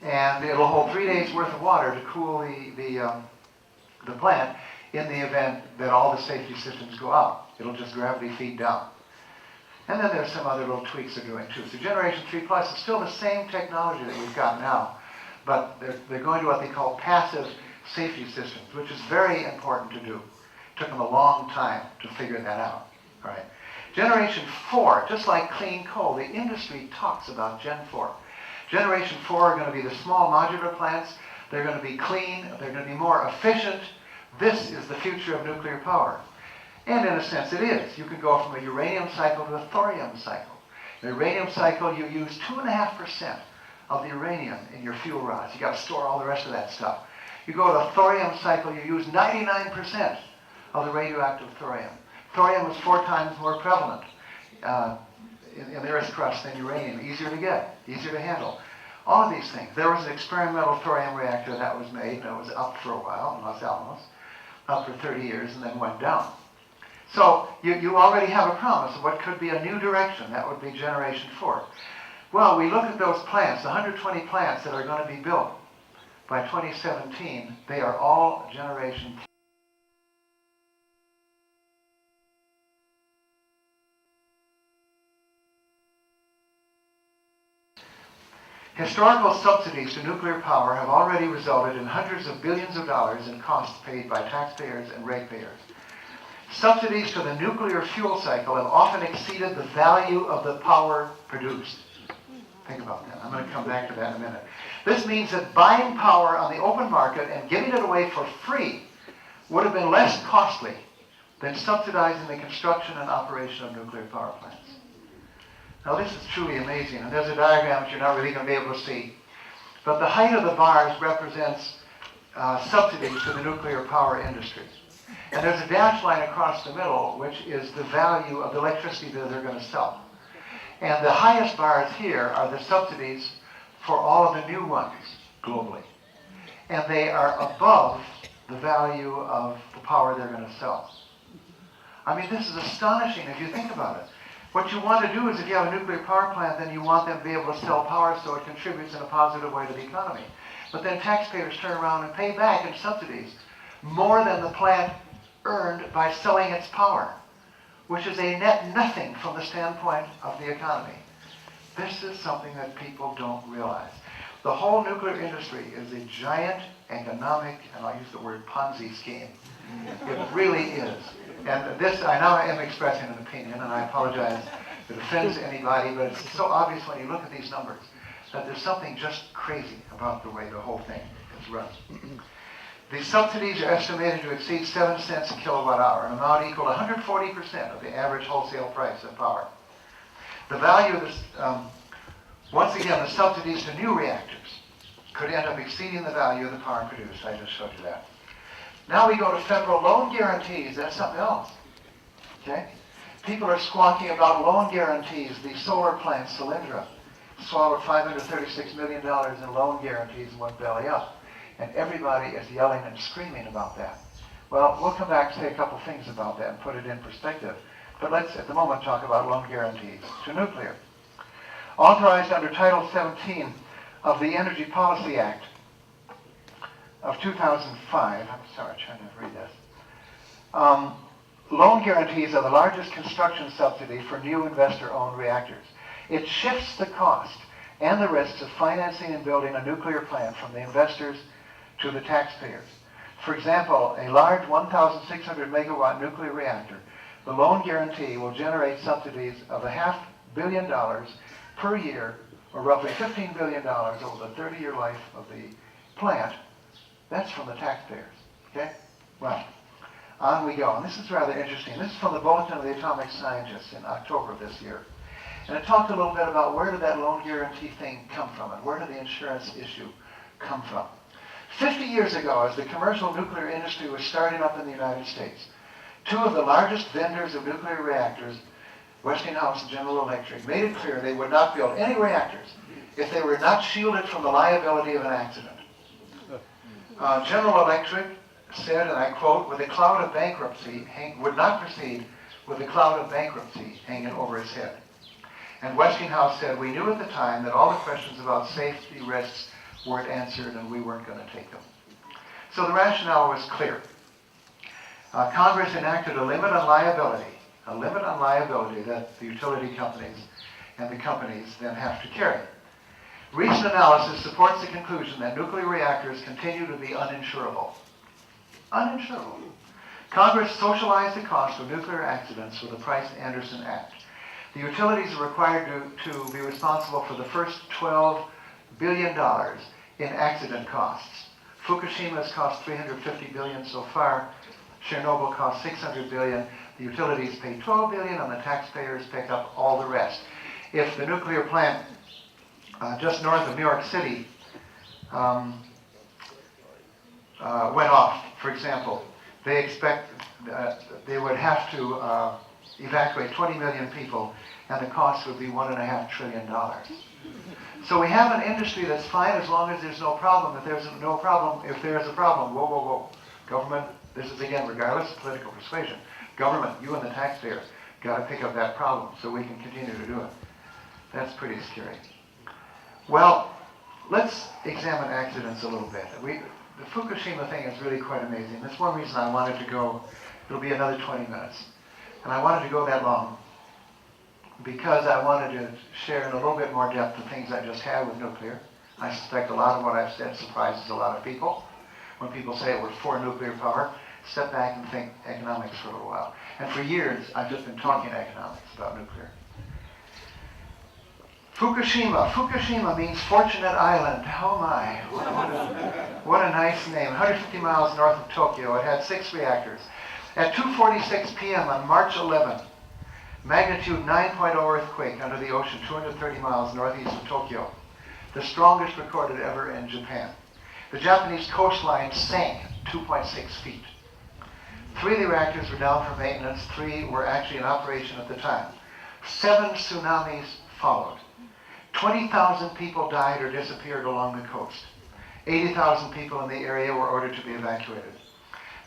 And it'll hold 3 days worth of water to cool the plant in the event that all the safety systems go out. It'll just gravity feed down. And then there's some other little tweaks they're doing too. So Generation 3 Plus is still the same technology that we've got now, but they're going to what they call passive safety systems, which is very important to do. It took them a long time to figure that out. All right. Generation 4, just like clean coal, the industry talks about Gen 4. Generation 4 are going to be the small modular plants. They're going to be clean. They're going to be more efficient. This is the future of nuclear power. And in a sense it is. You can go from a uranium cycle to a thorium cycle. In the uranium cycle, you use 2.5% of the uranium in your fuel rods. You got to store all the rest of that stuff. You go to a thorium cycle, you use 99% of the radioactive thorium. Thorium is 4 times more prevalent in the Earth's crust than uranium. Easier to get, easier to handle. All of these things. There was an experimental thorium reactor that was made, and it was up for a while in Los Alamos, up for 30 years, and then went down. So you already have a promise of what could be a new direction. That would be Generation 4. Well, we look at those plants, the 120 plants that are going to be built by 2017. They are all Generation 4. Historical subsidies to nuclear power have already resulted in hundreds of billions of dollars in costs paid by taxpayers and ratepayers. Subsidies to the nuclear fuel cycle have often exceeded the value of the power produced. Think about that. I'm going to come back to that in a minute. This means that buying power on the open market and giving it away for free would have been less costly than subsidizing the construction and operation of nuclear power plants. Now this is truly amazing, and there's a diagram that you're not really going to be able to see. But the height of the bars represents subsidies to the nuclear power industry. And there's a dashed line across the middle, which is the value of the electricity that they're going to sell. And the highest bars here are the subsidies for all of the new ones globally. And they are above the value of the power they're going to sell. I mean, this is astonishing if you think about it. What you want to do is if you have a nuclear power plant, then you want them to be able to sell power so it contributes in a positive way to the economy. But then taxpayers turn around and pay back in subsidies more than the plant earned by selling its power, which is a net nothing from the standpoint of the economy. This is something that people don't realize. The whole nuclear industry is a giant economic, and I'll use the word Ponzi scheme. It really is. And this, I now am expressing an opinion, and I apologize if it offends anybody, but it's so obvious when you look at these numbers that there's something just crazy about the way the whole thing is run. The subsidies are estimated to exceed 7 cents a kilowatt hour, an amount equal to 140% of the average wholesale price of power. The value of this, once again, the subsidies to new reactors could end up exceeding the value of the power produced. I just showed you that. Now we go to federal loan guarantees. That's something else. Okay? People are squawking about loan guarantees. The solar plant, Solyndra, swallowed $536 million in loan guarantees and went belly up. And everybody is yelling and screaming about that. Well, we'll come back and say a couple things about that and put it in perspective. But let's, at the moment, talk about loan guarantees to nuclear. Authorized under Title 17 of the Energy Policy Act of 2005, I'm sorry, I'm trying to read this. Loan guarantees are the largest construction subsidy for new investor-owned reactors. It shifts the cost and the risks of financing and building a nuclear plant from the investors to the taxpayers. For example, a large 1,600 megawatt nuclear reactor, the loan guarantee will generate subsidies of $500 million per year, or roughly $15 billion over the 30-year life of the plant. That's from the taxpayers, okay? Well, on we go. And this is rather interesting. This is from the Bulletin of the Atomic Scientists in October of this year. And it talked a little bit about where did that loan guarantee thing come from and where did the insurance issue come from. 50 years ago, as the commercial nuclear industry was starting up in the United States, two of the largest vendors of nuclear reactors, Westinghouse and General Electric, made it clear they would not build any reactors if they were not shielded from the liability of an accident. General Electric said, and I quote, would not proceed with a cloud of bankruptcy hanging over its head. And Westinghouse said, we knew at the time that all the questions about safety risks weren't answered and we weren't going to take them. So the rationale was clear. Congress enacted a limit on liability that the utility companies and the companies then have to carry. Recent analysis supports the conclusion that nuclear reactors continue to be uninsurable. Uninsurable. Congress socialized the cost of nuclear accidents with the Price-Anderson Act. The utilities are required to be responsible for the first $12 billion in accident costs. Fukushima has cost $350 billion so far. Chernobyl cost $600 billion. The utilities pay $12 billion, and the taxpayers pick up all the rest. If the nuclear plant just north of New York City went off, for example, they expect they would have to evacuate 20 million people, and the cost would be $1.5 trillion. So we have an industry that's fine as long as there's no problem. If there's a problem, whoa, whoa, whoa. Government, this is again, regardless of political persuasion, government, you and the taxpayer, got to pick up that problem so we can continue to do it. That's pretty scary. Well, let's examine accidents a little bit. The Fukushima thing is really quite amazing. That's one reason I wanted to go. It'll be another 20 minutes. And I wanted to go that long because I wanted to share in a little bit more depth the things I just had with nuclear. I suspect a lot of what I've said surprises a lot of people. When people say we're for nuclear power, step back and think economics for a little while. And for years, I've just been talking economics about nuclear. Fukushima. Fukushima means Fortunate Island. Oh my. What a nice name. 150 miles north of Tokyo. It had 6 reactors. At 2:46 p.m. on March 11, magnitude 9.0 earthquake under the ocean, 230 miles northeast of Tokyo. The strongest recorded ever in Japan. The Japanese coastline sank 2.6 feet. 3 of the reactors were down for maintenance. 3 were actually in operation at the time. 7 tsunamis followed. 20,000 people died or disappeared along the coast. 80,000 people in the area were ordered to be evacuated.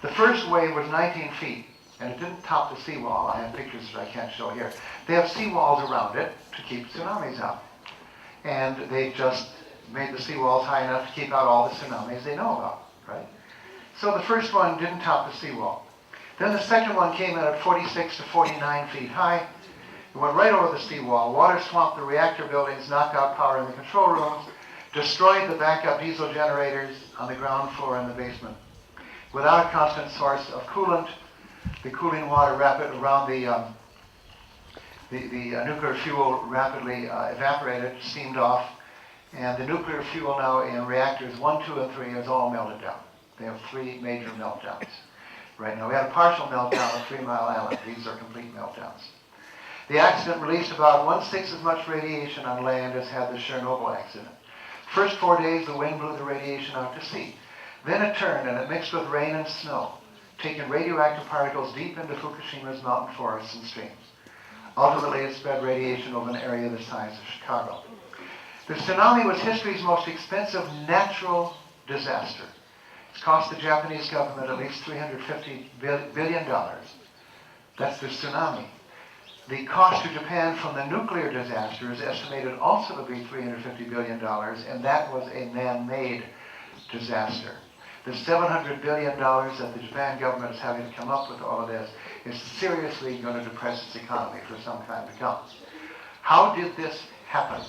The first wave was 19 feet, and it didn't top the seawall. I have pictures that I can't show here. They have seawalls around it to keep tsunamis out. And they just made the seawalls high enough to keep out all the tsunamis they know about, right? So the first one didn't top the seawall. Then the second one came in at 46 to 49 feet high. It went right over the seawall. Water swamped the reactor buildings, knocked out power in the control rooms, destroyed the backup diesel generators on the ground floor and the basement. Without a constant source of coolant, the cooling water around the nuclear fuel rapidly evaporated, steamed off, and the nuclear fuel now in reactors 1, 2, and 3 is all melted down. They have 3 major meltdowns. Right now, we had a partial meltdown on 3 Mile Island. These are complete meltdowns. The accident released about 1/6 as much radiation on land as had the Chernobyl accident. First 4 days, the wind blew the radiation out to sea. Then it turned and it mixed with rain and snow, taking radioactive particles deep into Fukushima's mountain forests and streams. Ultimately, it spread radiation over an area the size of Chicago. The tsunami was history's most expensive natural disaster. It's cost the Japanese government at least $350 billion. That's the tsunami. The cost to Japan from the nuclear disaster is estimated also to be $350 billion, and that was a man-made disaster. The $700 billion that the Japan government is having to come up with all of this is seriously going to depress its economy for some time to come. How did this happen?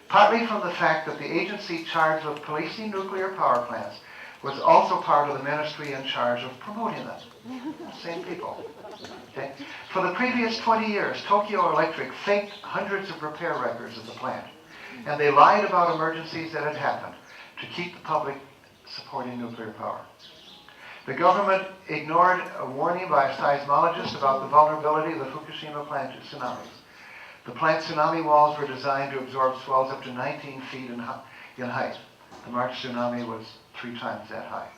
Partly from the fact that the agency charged with policing nuclear power plants was also part of the ministry in charge of promoting them. Same people. Okay? For the previous 20 years, Tokyo Electric faked hundreds of repair records of the plant, and they lied about emergencies that had happened to keep the public supporting nuclear power. The government ignored a warning by a seismologist about the vulnerability of the Fukushima plant to tsunamis. The plant tsunami walls were designed to absorb swells up to 19 feet in height. The March tsunami was 3 times that high.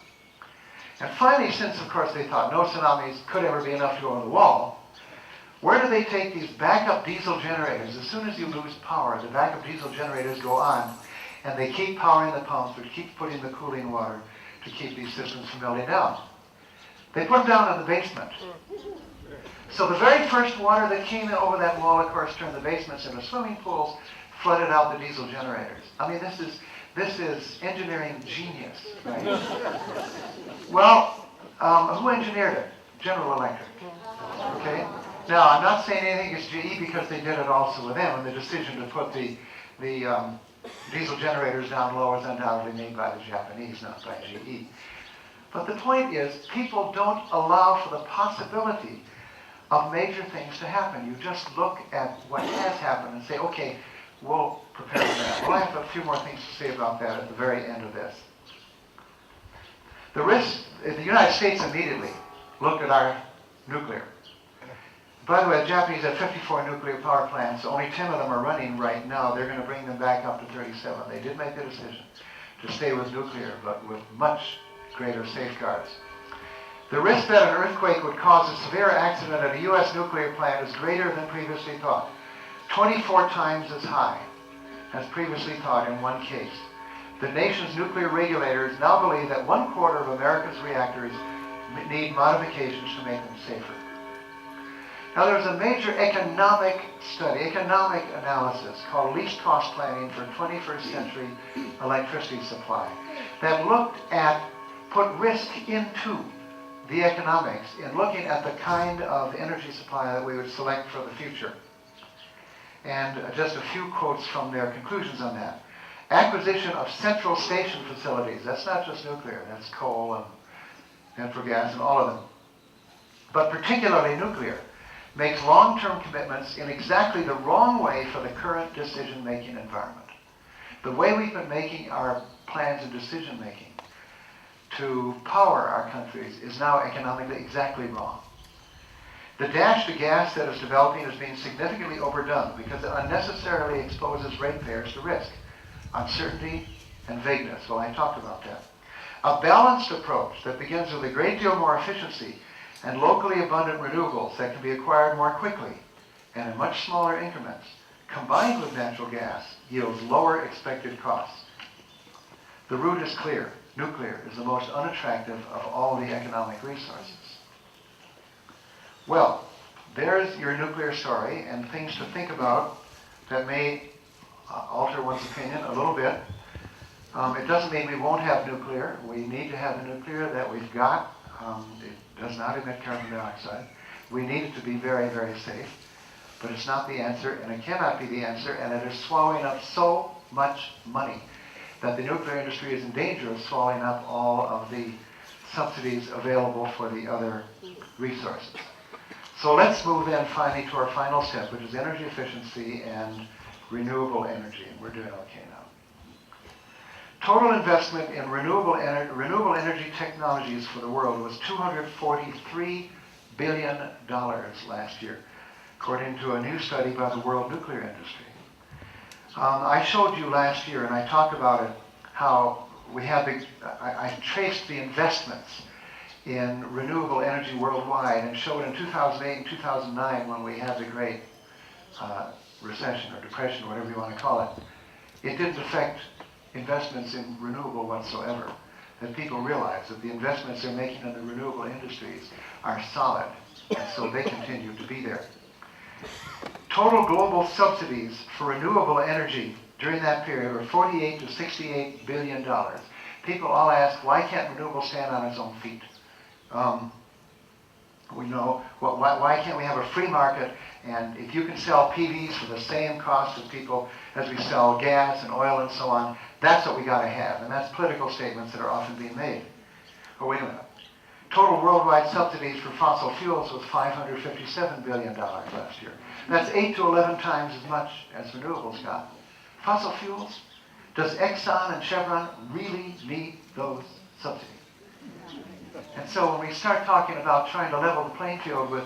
And finally, since of course they thought no tsunamis could ever be enough to go on the wall, where do they take these backup diesel generators? As soon as you lose power, the backup diesel generators go on, and they keep powering the pumps, which keep putting the cooling water to keep these systems from melting down. They put them down in the basement. So the very first water that came in over that wall, of course, turned the basements into swimming pools, flooded out the diesel generators. I mean, this This is engineering genius. Right? Well, who engineered it? General Electric. Okay? Now, I'm not saying anything against GE because they did it also with them, and the decision to put the diesel generators down low is undoubtedly made by the Japanese, not by GE. But the point is, people don't allow for the possibility of major things to happen. You just look at what has happened and say, okay, we'll prepare for that. Well, I have a few more things to say about that at the very end of this. The United States immediately looked at our nuclear. By the way, the Japanese have 54 nuclear power plants. Only 10 of them are running right now. They're going to bring them back up to 37. They did make the decision to stay with nuclear, but with much greater safeguards. The risk that an earthquake would cause a severe accident at a U.S. nuclear plant is greater than previously thought. 24 times as high as previously thought in one case. The nation's nuclear regulators now believe that 1/4 of America's reactors need modifications to make them safer. Now there's a major economic study, economic analysis called least cost planning for 21st century electricity supply that put risk into the economics in looking at the kind of energy supply that we would select for the future. And just a few quotes from their conclusions on that. Acquisition of central station facilities, that's not just nuclear, that's coal and natural gas and all of them. But particularly nuclear, makes long-term commitments in exactly the wrong way for the current decision-making environment. The way we've been making our plans and decision-making to power our countries is now economically exactly wrong. The dash to gas that is developing is being significantly overdone because it unnecessarily exposes ratepayers to risk, uncertainty, and vagueness. Well, I talked about that. A balanced approach that begins with a great deal more efficiency and locally abundant renewables that can be acquired more quickly and in much smaller increments, combined with natural gas, yields lower expected costs. The route is clear. Nuclear is the most unattractive of all the economic resources. Well, there's your nuclear story and things to think about that may alter one's opinion a little bit. It doesn't mean we won't have nuclear. We need to have the nuclear that we've got. It does not emit carbon dioxide. We need it to be very, very safe. But it's not the answer, and it cannot be the answer, and it is swallowing up so much money that the nuclear industry is in danger of swallowing up all of the subsidies available for the other resources. So let's move then finally to our final step, which is energy efficiency and renewable energy, and we're doing okay now. Total investment in renewable energy technologies for the world was $243 billion last year, according to a new study by the World Nuclear Industry. I showed you last year, and I talked about it, how we have I traced the investments in renewable energy worldwide and showed in 2008 and 2009 when we had the great recession or depression, whatever you want to call it, it didn't affect investments in renewable whatsoever. That people realize that the investments they're making in the renewable industries are solid, and so they continue to be there. Total global subsidies for renewable energy during that period were $48 to $68 billion. People all ask, why can't renewable stand on its own feet? We know, why can't we have a free market, and if you can sell PVs for the same cost as we sell gas and oil and so on, that's what we got to have. And that's political statements that are often being made. Oh, wait a minute. Total worldwide subsidies for fossil fuels was $557 billion last year. That's 8 to 11 times as much as renewables got. Fossil fuels? Does Exxon and Chevron really need those subsidies? And so when we start talking about trying to level the playing field with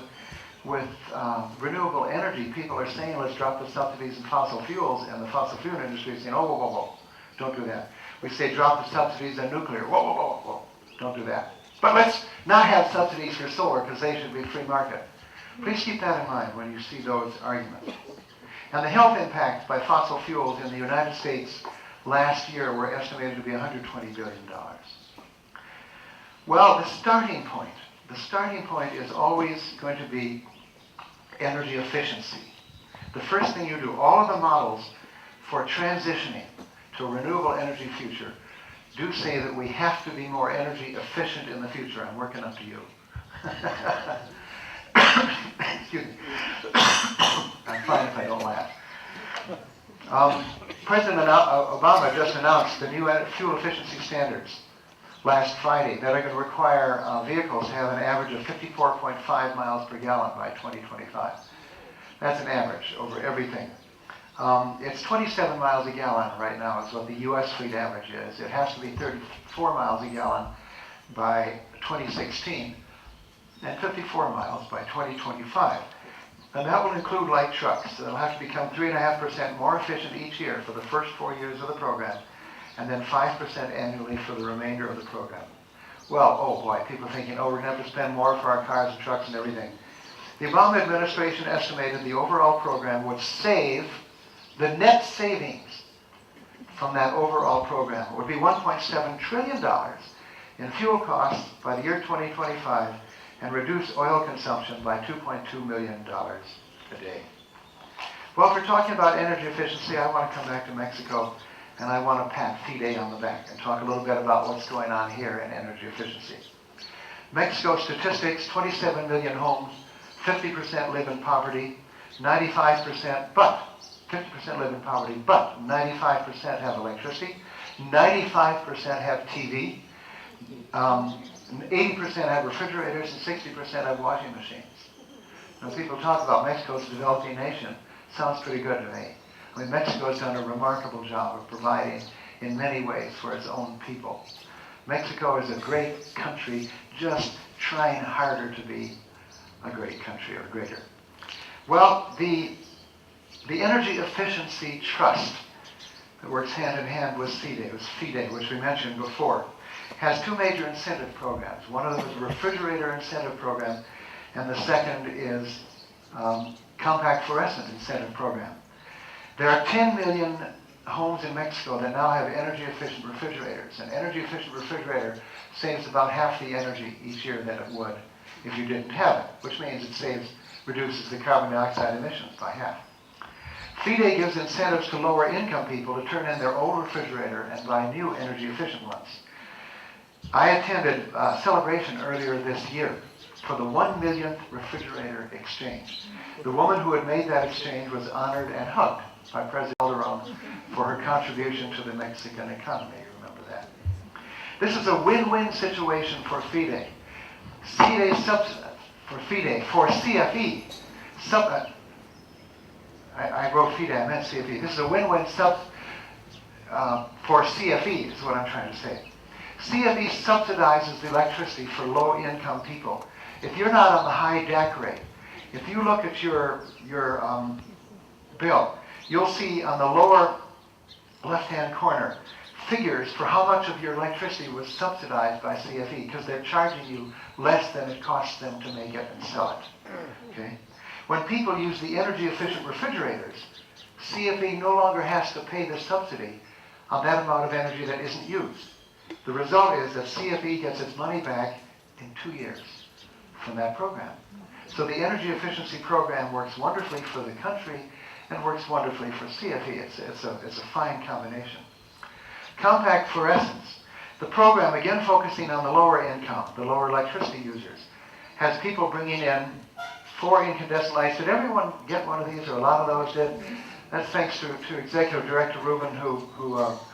renewable energy, people are saying, let's drop the subsidies in fossil fuels, and the fossil fuel industry is saying, oh, whoa, whoa, whoa, don't do that. We say drop the subsidies on nuclear, whoa, whoa, whoa, whoa, don't do that. But let's not have subsidies for solar because they should be free market. Please keep that in mind when you see those arguments. And the health impacts by fossil fuels in the United States last year were estimated to be $120 billion. Well, the starting point is always going to be energy efficiency. The first thing you do, all of the models for transitioning to a renewable energy future do say that we have to be more energy efficient in the future. I'm working up to you. Excuse me. I'm fine if I don't laugh. President Obama just announced the new fuel efficiency standards last Friday that are going to require vehicles to have an average of 54.5 miles per gallon by 2025. That's an average over everything. It's 27 miles a gallon right now is what the U.S. fleet average is. It has to be 34 miles a gallon by 2016 and 54 miles by 2025. And that will include light trucks. They'll have to become 3.5% more efficient each year for the first 4 years of the program, and then 5% annually for the remainder of the program. Well, oh boy, people are thinking, oh, we're going to have to spend more for our cars and trucks and everything. The Obama administration estimated the overall program would save, the net savings from that overall program would be $1.7 trillion in fuel costs by the year 2025 and reduce oil consumption by $2.2 million a day. Well, if we're talking about energy efficiency, I want to come back to Mexico and I want to pat FIDE on the back and talk a little bit about what's going on here in energy efficiency. Mexico statistics, 27 million homes, 50% live in poverty, 95%, but 50% live in poverty, but 95% have electricity, 95% have TV, 80% have refrigerators, and 60% have washing machines. Now, people talk about Mexico as a developing nation. Sounds pretty good to me. I mean, Mexico has done a remarkable job of providing in many ways for its own people. Mexico is a great country, just trying harder to be a great country or greater. Well, the Energy Efficiency Trust that works hand in hand with FIDE, which we mentioned before, has two major incentive programs. One of them is a refrigerator incentive program, and the second is compact fluorescent incentive program. There are 10 million homes in Mexico that now have energy-efficient refrigerators. An energy-efficient refrigerator saves about half the energy each year that it would if you didn't have it, which means it reduces the carbon dioxide emissions by half. FIDE gives incentives to lower-income people to turn in their old refrigerator and buy new energy-efficient ones. I attended a celebration earlier this year for the 1 millionth refrigerator exchange. The woman who had made that exchange was honored and hugged by President Calderon for her contribution to the Mexican economy. Remember that. This is a win-win situation for FIDE. For CFE. I wrote FIDE, I meant CFE. This is a win-win for CFE, is what I'm trying to say. CFE subsidizes the electricity for low-income people. If you're not on the high DAC rate, if you look at your bill, you'll see on the lower left-hand corner figures for how much of your electricity was subsidized by CFE, because they're charging you less than it costs them to make it and sell it. Okay? When people use the energy-efficient refrigerators, CFE no longer has to pay the subsidy on that amount of energy that isn't used. The result is that CFE gets its money back in 2 years from that program. So the energy efficiency program works wonderfully for the country and works wonderfully for CFE. It's a fine combination. Compact fluorescence. The program, again focusing on the lower income, the lower electricity users, has people bringing in 4 incandescent lights. Did everyone get one of these, or a lot of those did? That's thanks to Executive Director Rubin, who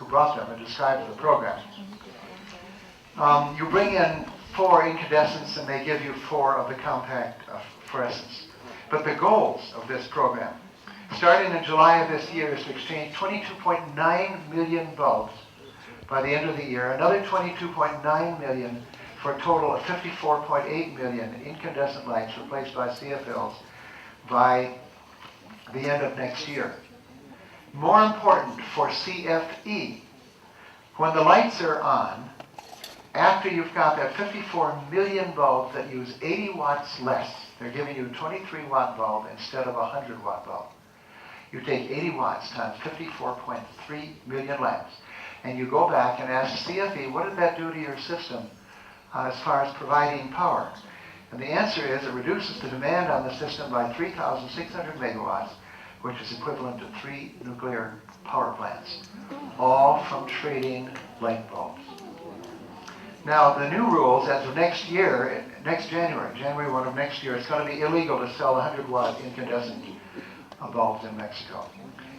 brought them and described the program. You bring in 4 incandescents and they give you 4 of the compact fluorescents. But the goals of this program, starting in July of this year, is to exchange 22.9 million bulbs by the end of the year, another 22.9 million for a total of 54.8 million incandescent lights replaced by CFLs by the end of next year. More important for CFE, when the lights are on, after you've got that 54 million bulbs that use 80 watts less, they're giving you a 23-watt bulb instead of a 100-watt bulb. You take 80 watts times 54.3 million lamps, and you go back and ask CFE, what did that do to your system as far as providing power? And the answer is it reduces the demand on the system by 3,600 megawatts, which is equivalent to 3 nuclear power plants, all from trading light bulbs. Now, the new rules, as of next year, next January 1 of next year, it's going to be illegal to sell 100-watt incandescent bulbs in Mexico.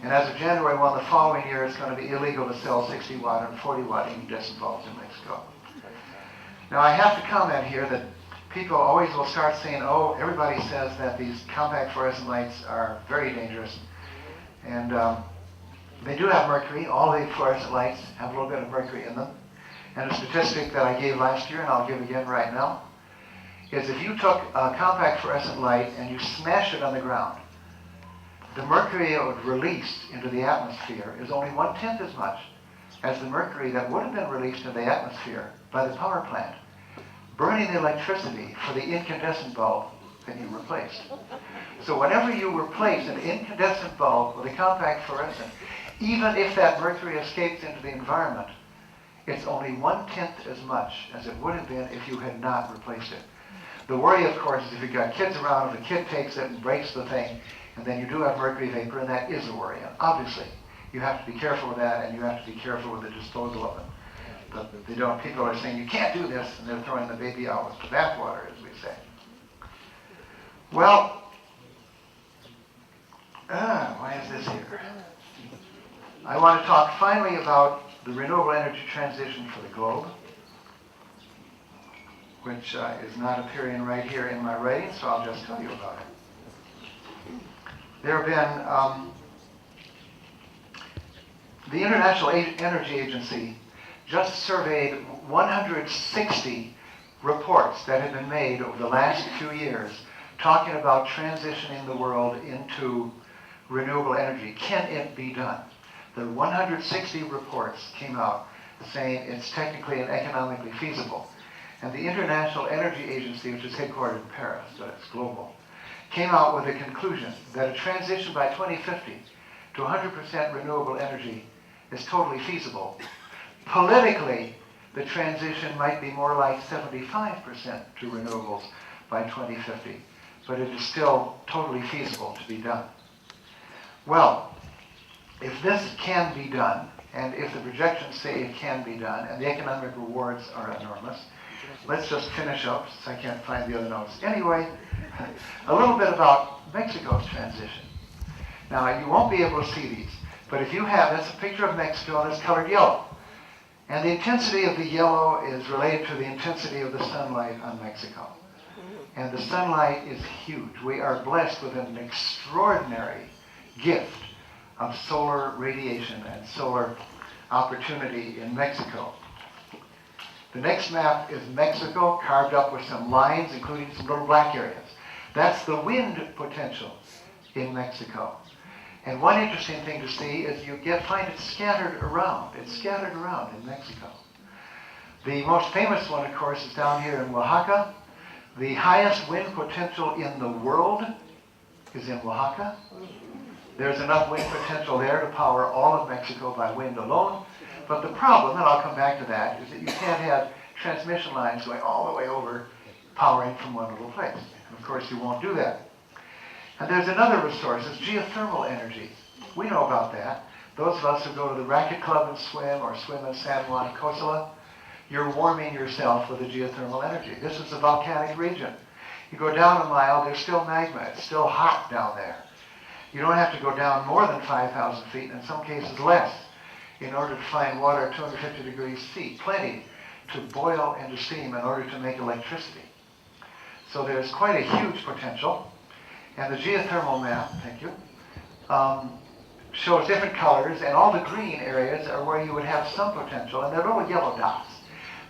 And as of January 1 the following year, it's going to be illegal to sell 60-watt and 40-watt incandescent bulbs in Mexico. Now, I have to comment here that people always will start saying, oh, everybody says that these compact fluorescent lights are very dangerous. And they do have mercury. All the fluorescent lights have a little bit of mercury in them. And a statistic that I gave last year, and I'll give again right now, is if you took a compact fluorescent light and you smashed it on the ground, the mercury it would release into the atmosphere is only 1/10 as much as the mercury that would have been released into the atmosphere by the power plant, burning the electricity for the incandescent bulb that you replaced. So whenever you replace an incandescent bulb with a compact fluorescent, even if that mercury escapes into the environment, it's only 1/10 as much as it would have been if you had not replaced it. The worry, of course, is if you've got kids around, if a kid takes it and breaks the thing, and then you do have mercury vapor, and that is a worry. And obviously, you have to be careful with that, and you have to be careful with the disposal of it. But they don't. People are saying, you can't do this, and they're throwing the baby out with the bathwater, as we say. Well, why is this here? I want to talk finally about the renewable energy transition for the globe, which is not appearing right here in my writing, so I'll just tell you about it. There have been, the International Energy Agency just surveyed 160 reports that have been made over the last few years talking about transitioning the world into renewable energy. Can it be done? The 160 reports came out saying it's technically and economically feasible. And the International Energy Agency, which is headquartered in Paris, but it's global, came out with a conclusion that a transition by 2050 to 100% renewable energy is totally feasible. Politically, the transition might be more like 75% to renewables by 2050, but it is still totally feasible to be done. Well, if this can be done, and if the projections say it can be done, and the economic rewards are enormous, let's just finish up, since I can't find the other notes. Anyway, a little bit about Mexico's transition. Now, you won't be able to see these, but if you have, that's a picture of Mexico, and it's colored yellow. And the intensity of the yellow is related to the intensity of the sunlight on Mexico. And the sunlight is huge. We are blessed with an extraordinary gift of solar radiation and solar opportunity in Mexico. The next map is Mexico, carved up with some lines, including some little black areas. That's the wind potential in Mexico. And one interesting thing to see is you find it scattered around. It's scattered around in Mexico. The most famous one, of course, is down here in Oaxaca. The highest wind potential in the world is in Oaxaca. There's enough wind potential there to power all of Mexico by wind alone. But the problem, and I'll come back to that, is that you can't have transmission lines going all the way over, powering from one little place. And of course, you won't do that. And there's another resource, it's geothermal energy. We know about that. Those of us who go to the racket club and swim, or swim in San Juan Cosala, you're warming yourself with the geothermal energy. This is a volcanic region. You go down a mile, there's still magma. It's still hot down there. You don't have to go down more than 5,000 feet, in some cases less, in order to find water at 250 degrees C, plenty to boil into steam in order to make electricity. So there's quite a huge potential. And the geothermal map, thank you, shows different colors, and all the green areas are where you would have some potential, and they're little yellow dots.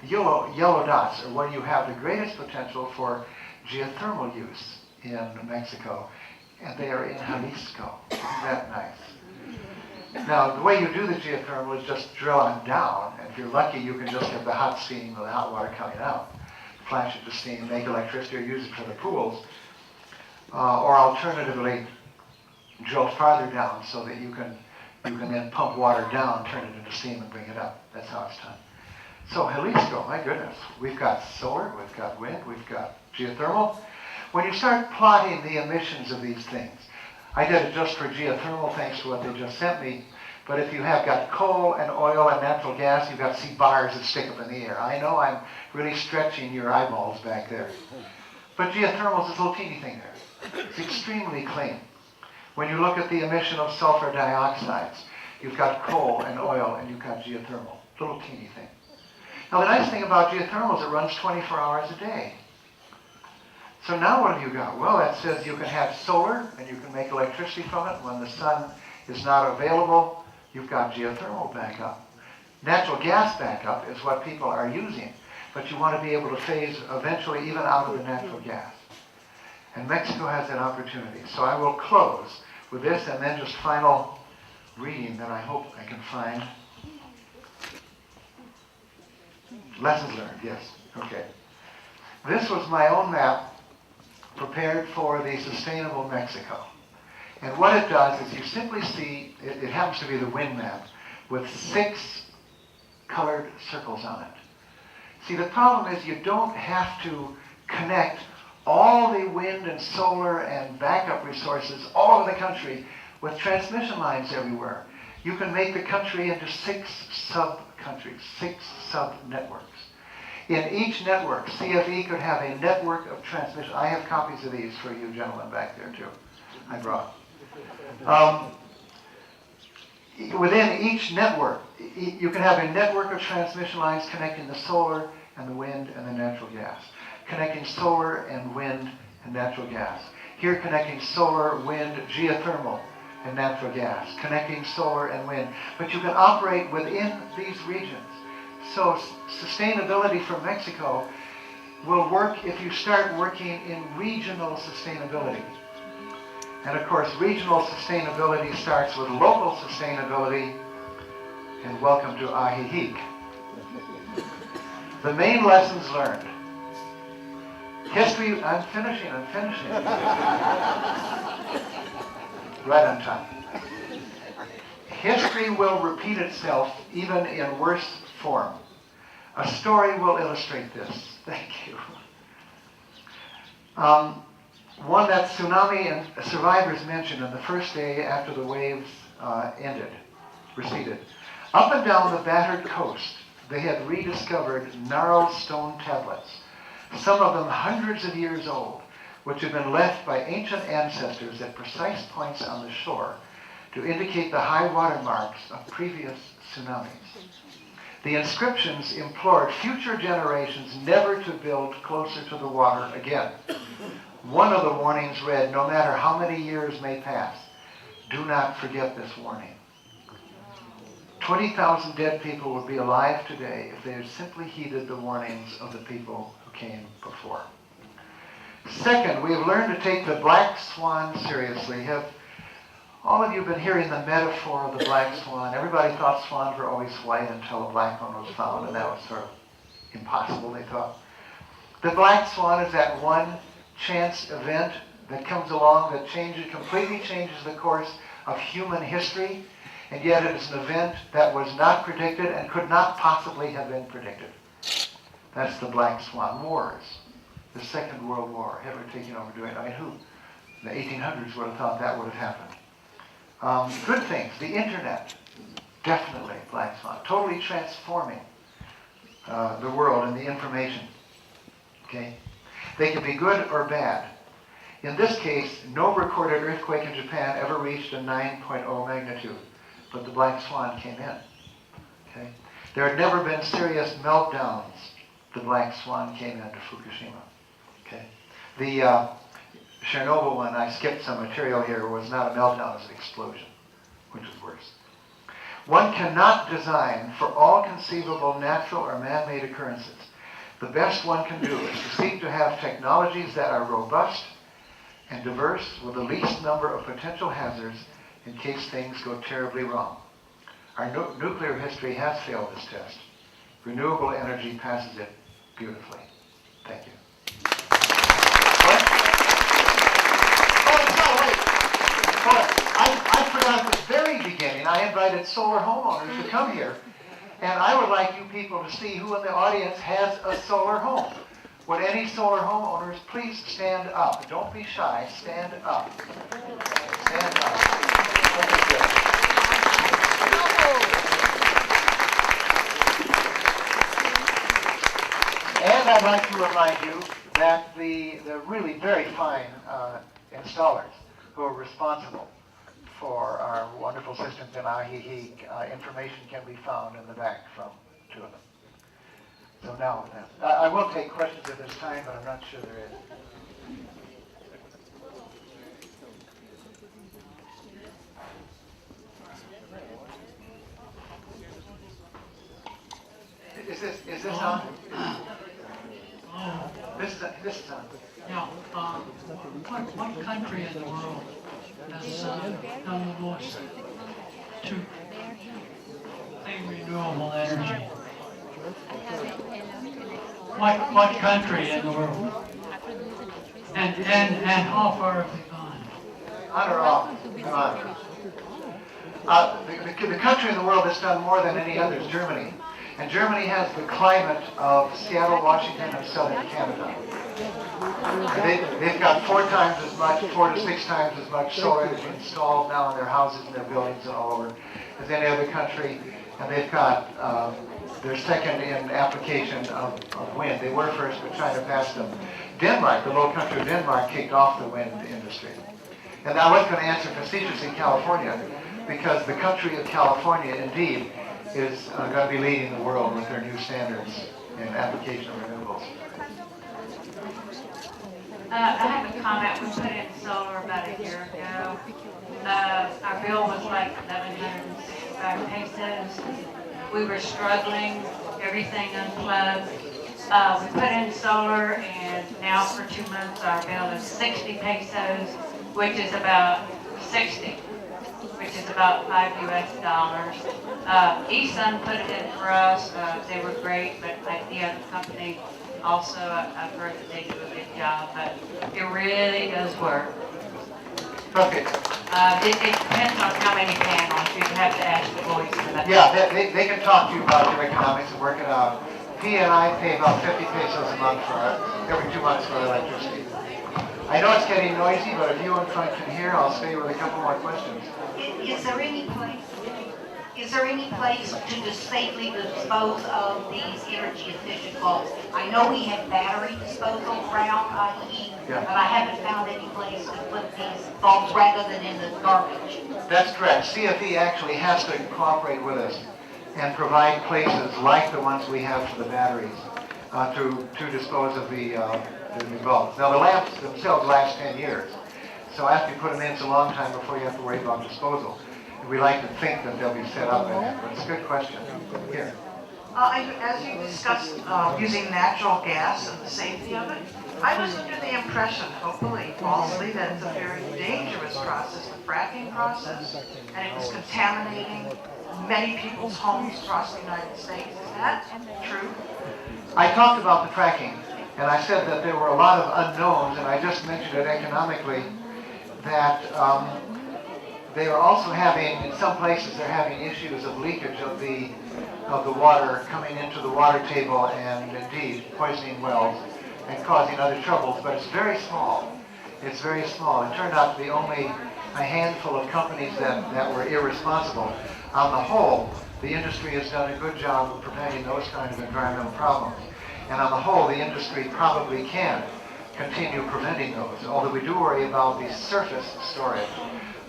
The yellow dots are where you have the greatest potential for geothermal use in Mexico, and they are in Jalisco. Isn't that nice? Now, the way you do the geothermal is just drill on down, and if you're lucky, you can just get the hot steam or the hot water coming out, flash it to steam, make electricity, or use it for the pools, or alternatively, drill farther down so that you can then pump water down, turn it into steam, and bring it up. That's how it's done. So Jalisco, my goodness, we've got solar, we've got wind, we've got geothermal. When you start plotting the emissions of these things, I did it just for geothermal thanks to what they just sent me. But if you have got coal and oil and natural gas, you've got to see bars that stick up in the air. I know I'm really stretching your eyeballs back there. But geothermal is this little teeny thing there. It's extremely clean. When you look at the emission of sulfur dioxides, you've got coal and oil and you've got geothermal. Little teeny thing. Now the nice thing about geothermal is it runs 24 hours a day. So now what have you got? Well, that says you can have solar and you can make electricity from it. When the sun is not available, you've got geothermal backup. Natural gas backup is what people are using, but you want to be able to phase eventually even out of the natural gas. And Mexico has that opportunity. So I will close with this and then just final reading that I hope I can find. Lessons learned, yes. Okay. This was my own map prepared for the Sustainable Mexico. And what it does is you simply see, it happens to be the wind map, with 6 colored circles on it. See, the problem is you don't have to connect all the wind and solar and backup resources all over the country with transmission lines everywhere. You can make the country into 6 sub-countries, 6 sub-networks. In each network, CFE could have a network of transmission. I have copies of these for you gentlemen back there too. I brought. Within each network, you can have a network of transmission lines connecting the solar and the wind and the natural gas. Connecting solar and wind and natural gas. Here connecting solar, wind, geothermal, and natural gas. Connecting solar and wind. But you can operate within these regions. So sustainability for Mexico will work if you start working in regional sustainability. And of course, regional sustainability starts with local sustainability. And welcome to Ajijic. The main lessons learned. History, I'm finishing. Right on time. History will repeat itself even in worse form. A story will illustrate this. Thank you. One that tsunami and survivors mentioned on the first day after the waves receded. Up and down the battered coast, they had rediscovered narrow stone tablets, some of them hundreds of years old, which had been left by ancient ancestors at precise points on the shore to indicate the high water marks of previous tsunamis. The inscriptions implored future generations never to build closer to the water again. One of the warnings read, no matter how many years may pass, do not forget this warning. 20,000 dead people would be alive today if they had simply heeded the warnings of the people who came before. Second, we have learned to take the black swan seriously. Have all of you been hearing the metaphor of the black swan? Everybody thought swans were always white until a black one was found, and that was sort of impossible, they thought. The black swan is that one chance event that comes along that completely changes the course of human history, and yet it is an event that was not predicted and could not possibly have been predicted. That's the black swan wars. The Second World War, Hitler taking over doing it. I mean, who? The 1800s would have thought that would have happened. Good things, the internet, definitely black swan, totally transforming the world and the information. Okay? They can be good or bad. In this case, no recorded earthquake in Japan ever reached a 9.0 magnitude, but the black swan came in. Okay? There had never been serious meltdowns. The black swan came into Fukushima. Okay? The Chernobyl one, I skipped some material here, was not a meltdown, it was an explosion, which is worse. One cannot design for all conceivable natural or man-made occurrences. The best one can do is to seek to have technologies that are robust and diverse with the least number of potential hazards in case things go terribly wrong. Our nuclear history has failed this test. Renewable energy passes it beautifully. Thank you. What? I forgot at the very beginning, I invited solar homeowners to come here, and I would like you people to see who in the audience has a solar home. Would any solar homeowners please stand up? Don't be shy. Stand up. Stand up. Look at this. And I'd like to remind you that the really very fine installers who are responsible for our wonderful systems in Ajijic, information can be found in the back from two of them. So now, I will take questions at this time, but I'm not sure there is. Is this on? This is on. Yeah, what country in the world has done the most to clean renewable energy? What country in the world? And how far have they gone? On or off? On. The country in the world that's done more than any other is Germany. And Germany has the climate of Seattle, Washington, and southern Canada. They've got 4 to 6 times as much solar energy installed now in their houses and their buildings and all over as any other country. And they've got, they're second in application of wind. They were first, but China passed them. Denmark, the low country of Denmark, kicked off the wind industry. And I was going to answer facetiously California, because the country of California, indeed, is going to be leading the world with their new standards in application of renewables. I have a comment. We put in solar about a year ago. Our bill was like 1,165 pesos. We were struggling, everything unplugged. We put in solar, and now for 2 months our bill is 60 pesos, which is about 60. Which is about $5 US. eSun put it in for us. They were great, but like the other company, also I've heard that they do a good job, but it really does work. Okay. It depends on how many panels. You have to ask the boys for that. Yeah, they can talk to you about their economics and work it out. P and I pay about 50 pesos a month for every 2 months for electricity. I know it's getting noisy, but if you in front can hear, I'll stay with a couple more questions. Is there any place to safely dispose of these energy efficient bulbs? I know we have battery disposal around IE, but I haven't found any place to put these bulbs rather than in the garbage. That's correct. CFE actually has to cooperate with us and provide places like the ones we have for the batteries to dispose of the bulbs. Now the lamps themselves last 10 years. So after you put them in, it's a long time before you have to worry about disposal. And we like to think that they'll be set up in it, but it's a good question. Here. As you discussed using natural gas and the safety of it, I was under the impression, hopefully falsely, that it's a very dangerous process, the fracking process, and it was contaminating many people's homes across the United States. Is that true? I talked about the fracking, and I said that there were a lot of unknowns, and I just mentioned it economically, that they are also having, in some places, they're having issues of leakage of the water coming into the water table and indeed poisoning wells and causing other troubles, but it's very small. It's very small. It turned out to be only a handful of companies that were irresponsible. On the whole, the industry has done a good job of preventing those kinds of environmental problems. And on the whole, the industry probably can continue preventing those, although we do worry about the surface storage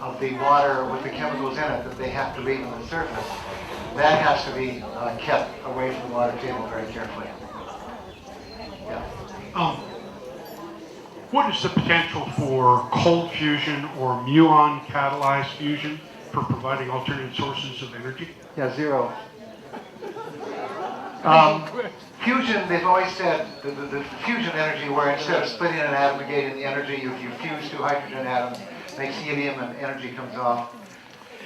of the water with the chemicals in it that they have to leave on the surface. That has to be kept away from the water table very carefully. Yeah. What is the potential for cold fusion or muon catalyzed fusion for providing alternate sources of energy? Yeah, zero. Fusion, they've always said, the fusion energy where instead of splitting an atom and getting the energy, you fuse 2 hydrogen atoms, makes helium and energy comes off.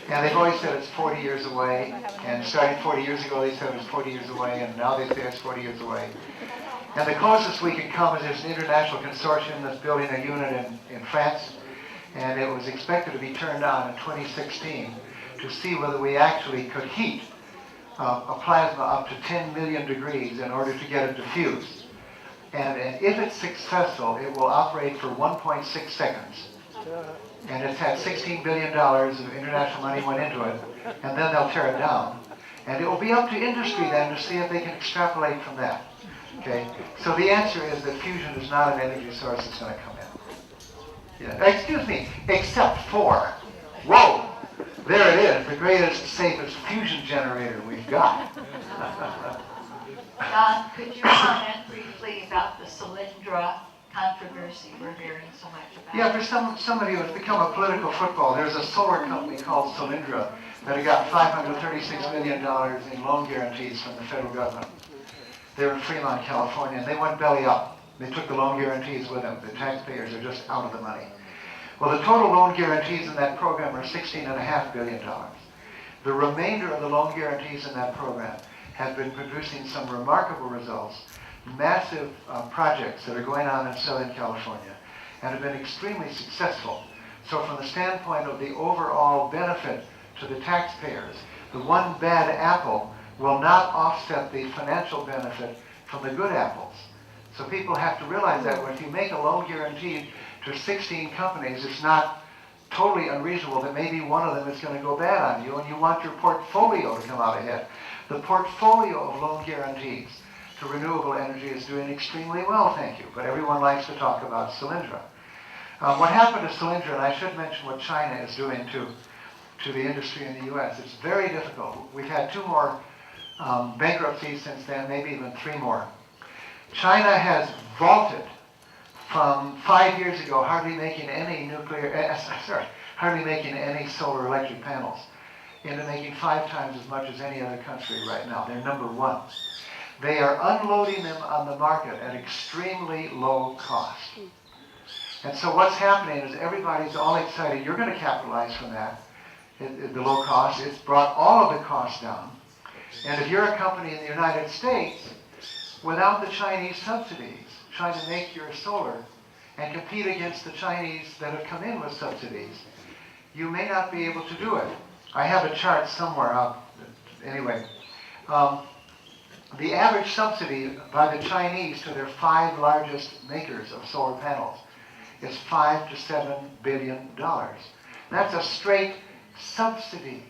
And they've always said it's 40 years away, and starting 40 years ago they said it was 40 years away, and now they say it's 40 years away. And the closest we can come is there's an international consortium that's building a unit in France, and it was expected to be turned on in 2016 to see whether we actually could heat a plasma up to 10 million degrees in order to get it to fuse. And if it's successful, it will operate for 1.6 seconds. And it's had $16 billion of international money went into it, and then they'll tear it down. And it will be up to industry then to see if they can extrapolate from that. Okay? So the answer is that fusion is not an energy source that's going to come in. Yeah. Excuse me, except for, whoa, there it is, the greatest, safest fusion generator we've got. Don, could you comment briefly about the Solyndra controversy we're hearing so much about? Yeah, for some of you, it's become a political football. There's a solar company called Solyndra that got $536 million in loan guarantees from the federal government. They're in Fremont, California, and they went belly up. They took the loan guarantees with them. The taxpayers are just out of the money. Well, the total loan guarantees in that program are $16.5 billion. The remainder of the loan guarantees in that program have been producing some remarkable results, massive projects that are going on in Southern California, and have been extremely successful. So from the standpoint of the overall benefit to the taxpayers, the one bad apple will not offset the financial benefit from the good apples. So people have to realize that when you make a loan guarantee to 16 companies, it's not totally unreasonable that maybe one of them is going to go bad on you, and you want your portfolio to come out ahead. The portfolio of loan guarantees to renewable energy is doing extremely well, thank you, but everyone likes to talk about Solyndra. What happened to Solyndra, and I should mention what China is doing to the industry in the US, it's very difficult. We've had 2 more bankruptcies since then, maybe even 3 more. China has vaulted from 5 years ago hardly making any hardly making any solar electric panels into making 5 times as much as any other country right now. They're number 1. They are unloading them on the market at extremely low cost. And so what's happening is everybody's all excited. You're going to capitalize from that, the low cost. It's brought all of the costs down. And if you're a company in the United States, without the Chinese subsidies, trying to make your solar and compete against the Chinese that have come in with subsidies, you may not be able to do it. I have a chart somewhere. Anyway, the average subsidy by the Chinese to their 5 largest makers of solar panels is $5 to $7 billion. That's a straight subsidy.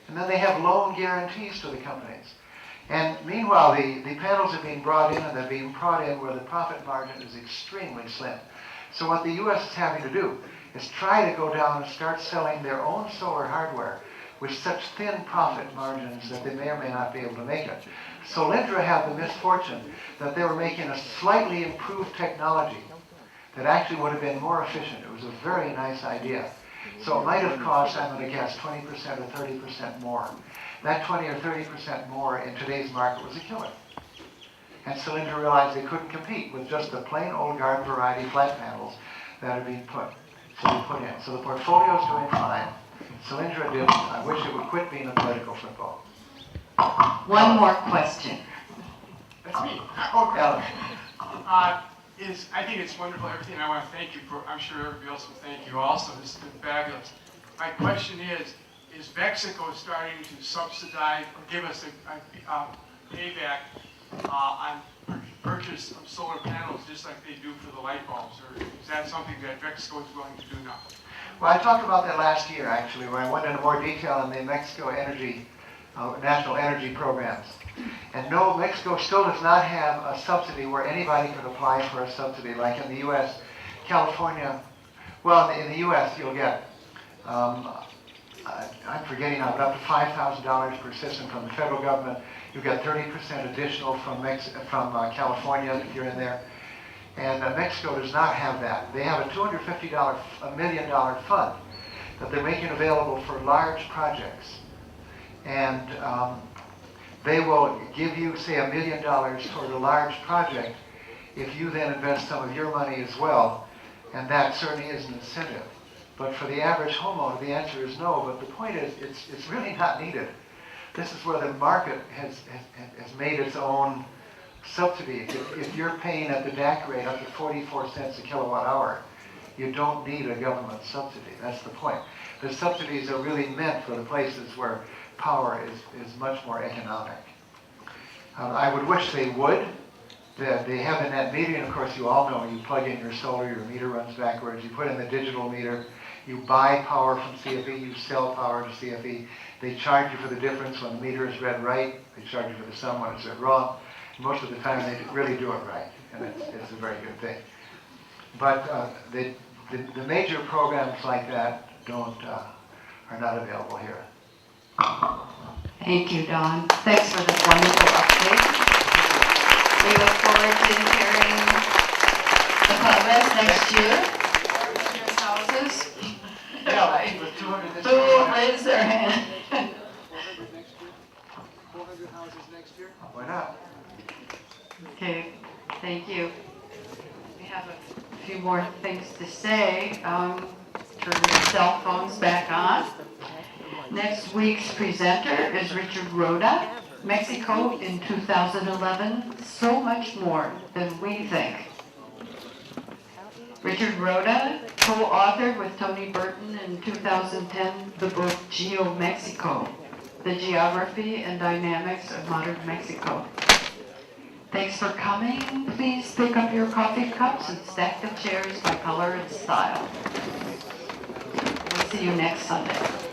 And then they have loan guarantees to the companies. And meanwhile, the panels are being brought in, and they're being brought in where the profit margin is extremely slim. So what the U.S. is having to do is try to go down and start selling their own solar hardware with such thin profit margins that they may or may not be able to make it. Solyndra had the misfortune that they were making a slightly improved technology that actually would have been more efficient. It was a very nice idea. So it might have cost, I'm going to guess, 20% or 30% more. That 20 or 30% more in today's market was a killer. And Solyndra realized they couldn't compete with just the plain old garden variety flat panels that are being put in. So the portfolio is doing fine. Solyndra didn't. I wish it would quit being a political football. One more question. That's me. Alan. I think it's wonderful, everything. I want to thank you for. I'm sure everybody else will thank you also. This has been fabulous. My question is Mexico starting to subsidize or give us a payback on purchase of solar panels just like they do for the light bulbs? Or is that something that Mexico is going to do now? Well, I talked about that last year, actually, where I went into more detail on the Mexico energy, national energy programs. And no, Mexico still does not have a subsidy where anybody could apply for a subsidy. Like in the U.S., California, well, in the U.S. you'll get, I'm forgetting now, but up to $5,000 per system from the federal government. You get 30% additional from California if you're in there. And Mexico does not have that. They have a $250 million fund that they're making available for large projects. And they will give you, say, $1 million toward a large project if you then invest some of your money as well. And that certainly is an incentive. But for the average homeowner, the answer is no. But the point is, it's really not needed. This is where the market has made its own subsidy. If you're paying at the DAC rate up to 44 cents a kilowatt hour, you don't need a government subsidy. That's the point. The subsidies are really meant for the places where power is much more economic. I would wish they would, They have the net metering, of course, you all know, you plug in your solar, your meter runs backwards, you put in the digital meter, you buy power from CFE, you sell power to CFE. They charge you for the difference when the meter is read right, they charge you for the sum when it's read wrong. Most of the time they really do it right, and it's a very good thing. But the major programs like that are not available here. Thank you, Don. Thanks for this wonderful update. We look forward to hearing the progress next year. Your houses. Yeah, with 200 this Who year. raised their hand? 400 houses next year? Why not? Okay, thank you. We have a few more things to say. Turn your cell phones back on. Next week's presenter is Richard Rhoda, Mexico in 2011, so much more than we think. Richard Rhoda co-authored with Tony Burton in 2010 the book Geo-Mexico, The Geography and Dynamics of Modern Mexico. Thanks for coming. Please pick up your coffee cups and stack the chairs by color and style. We'll see you next Sunday.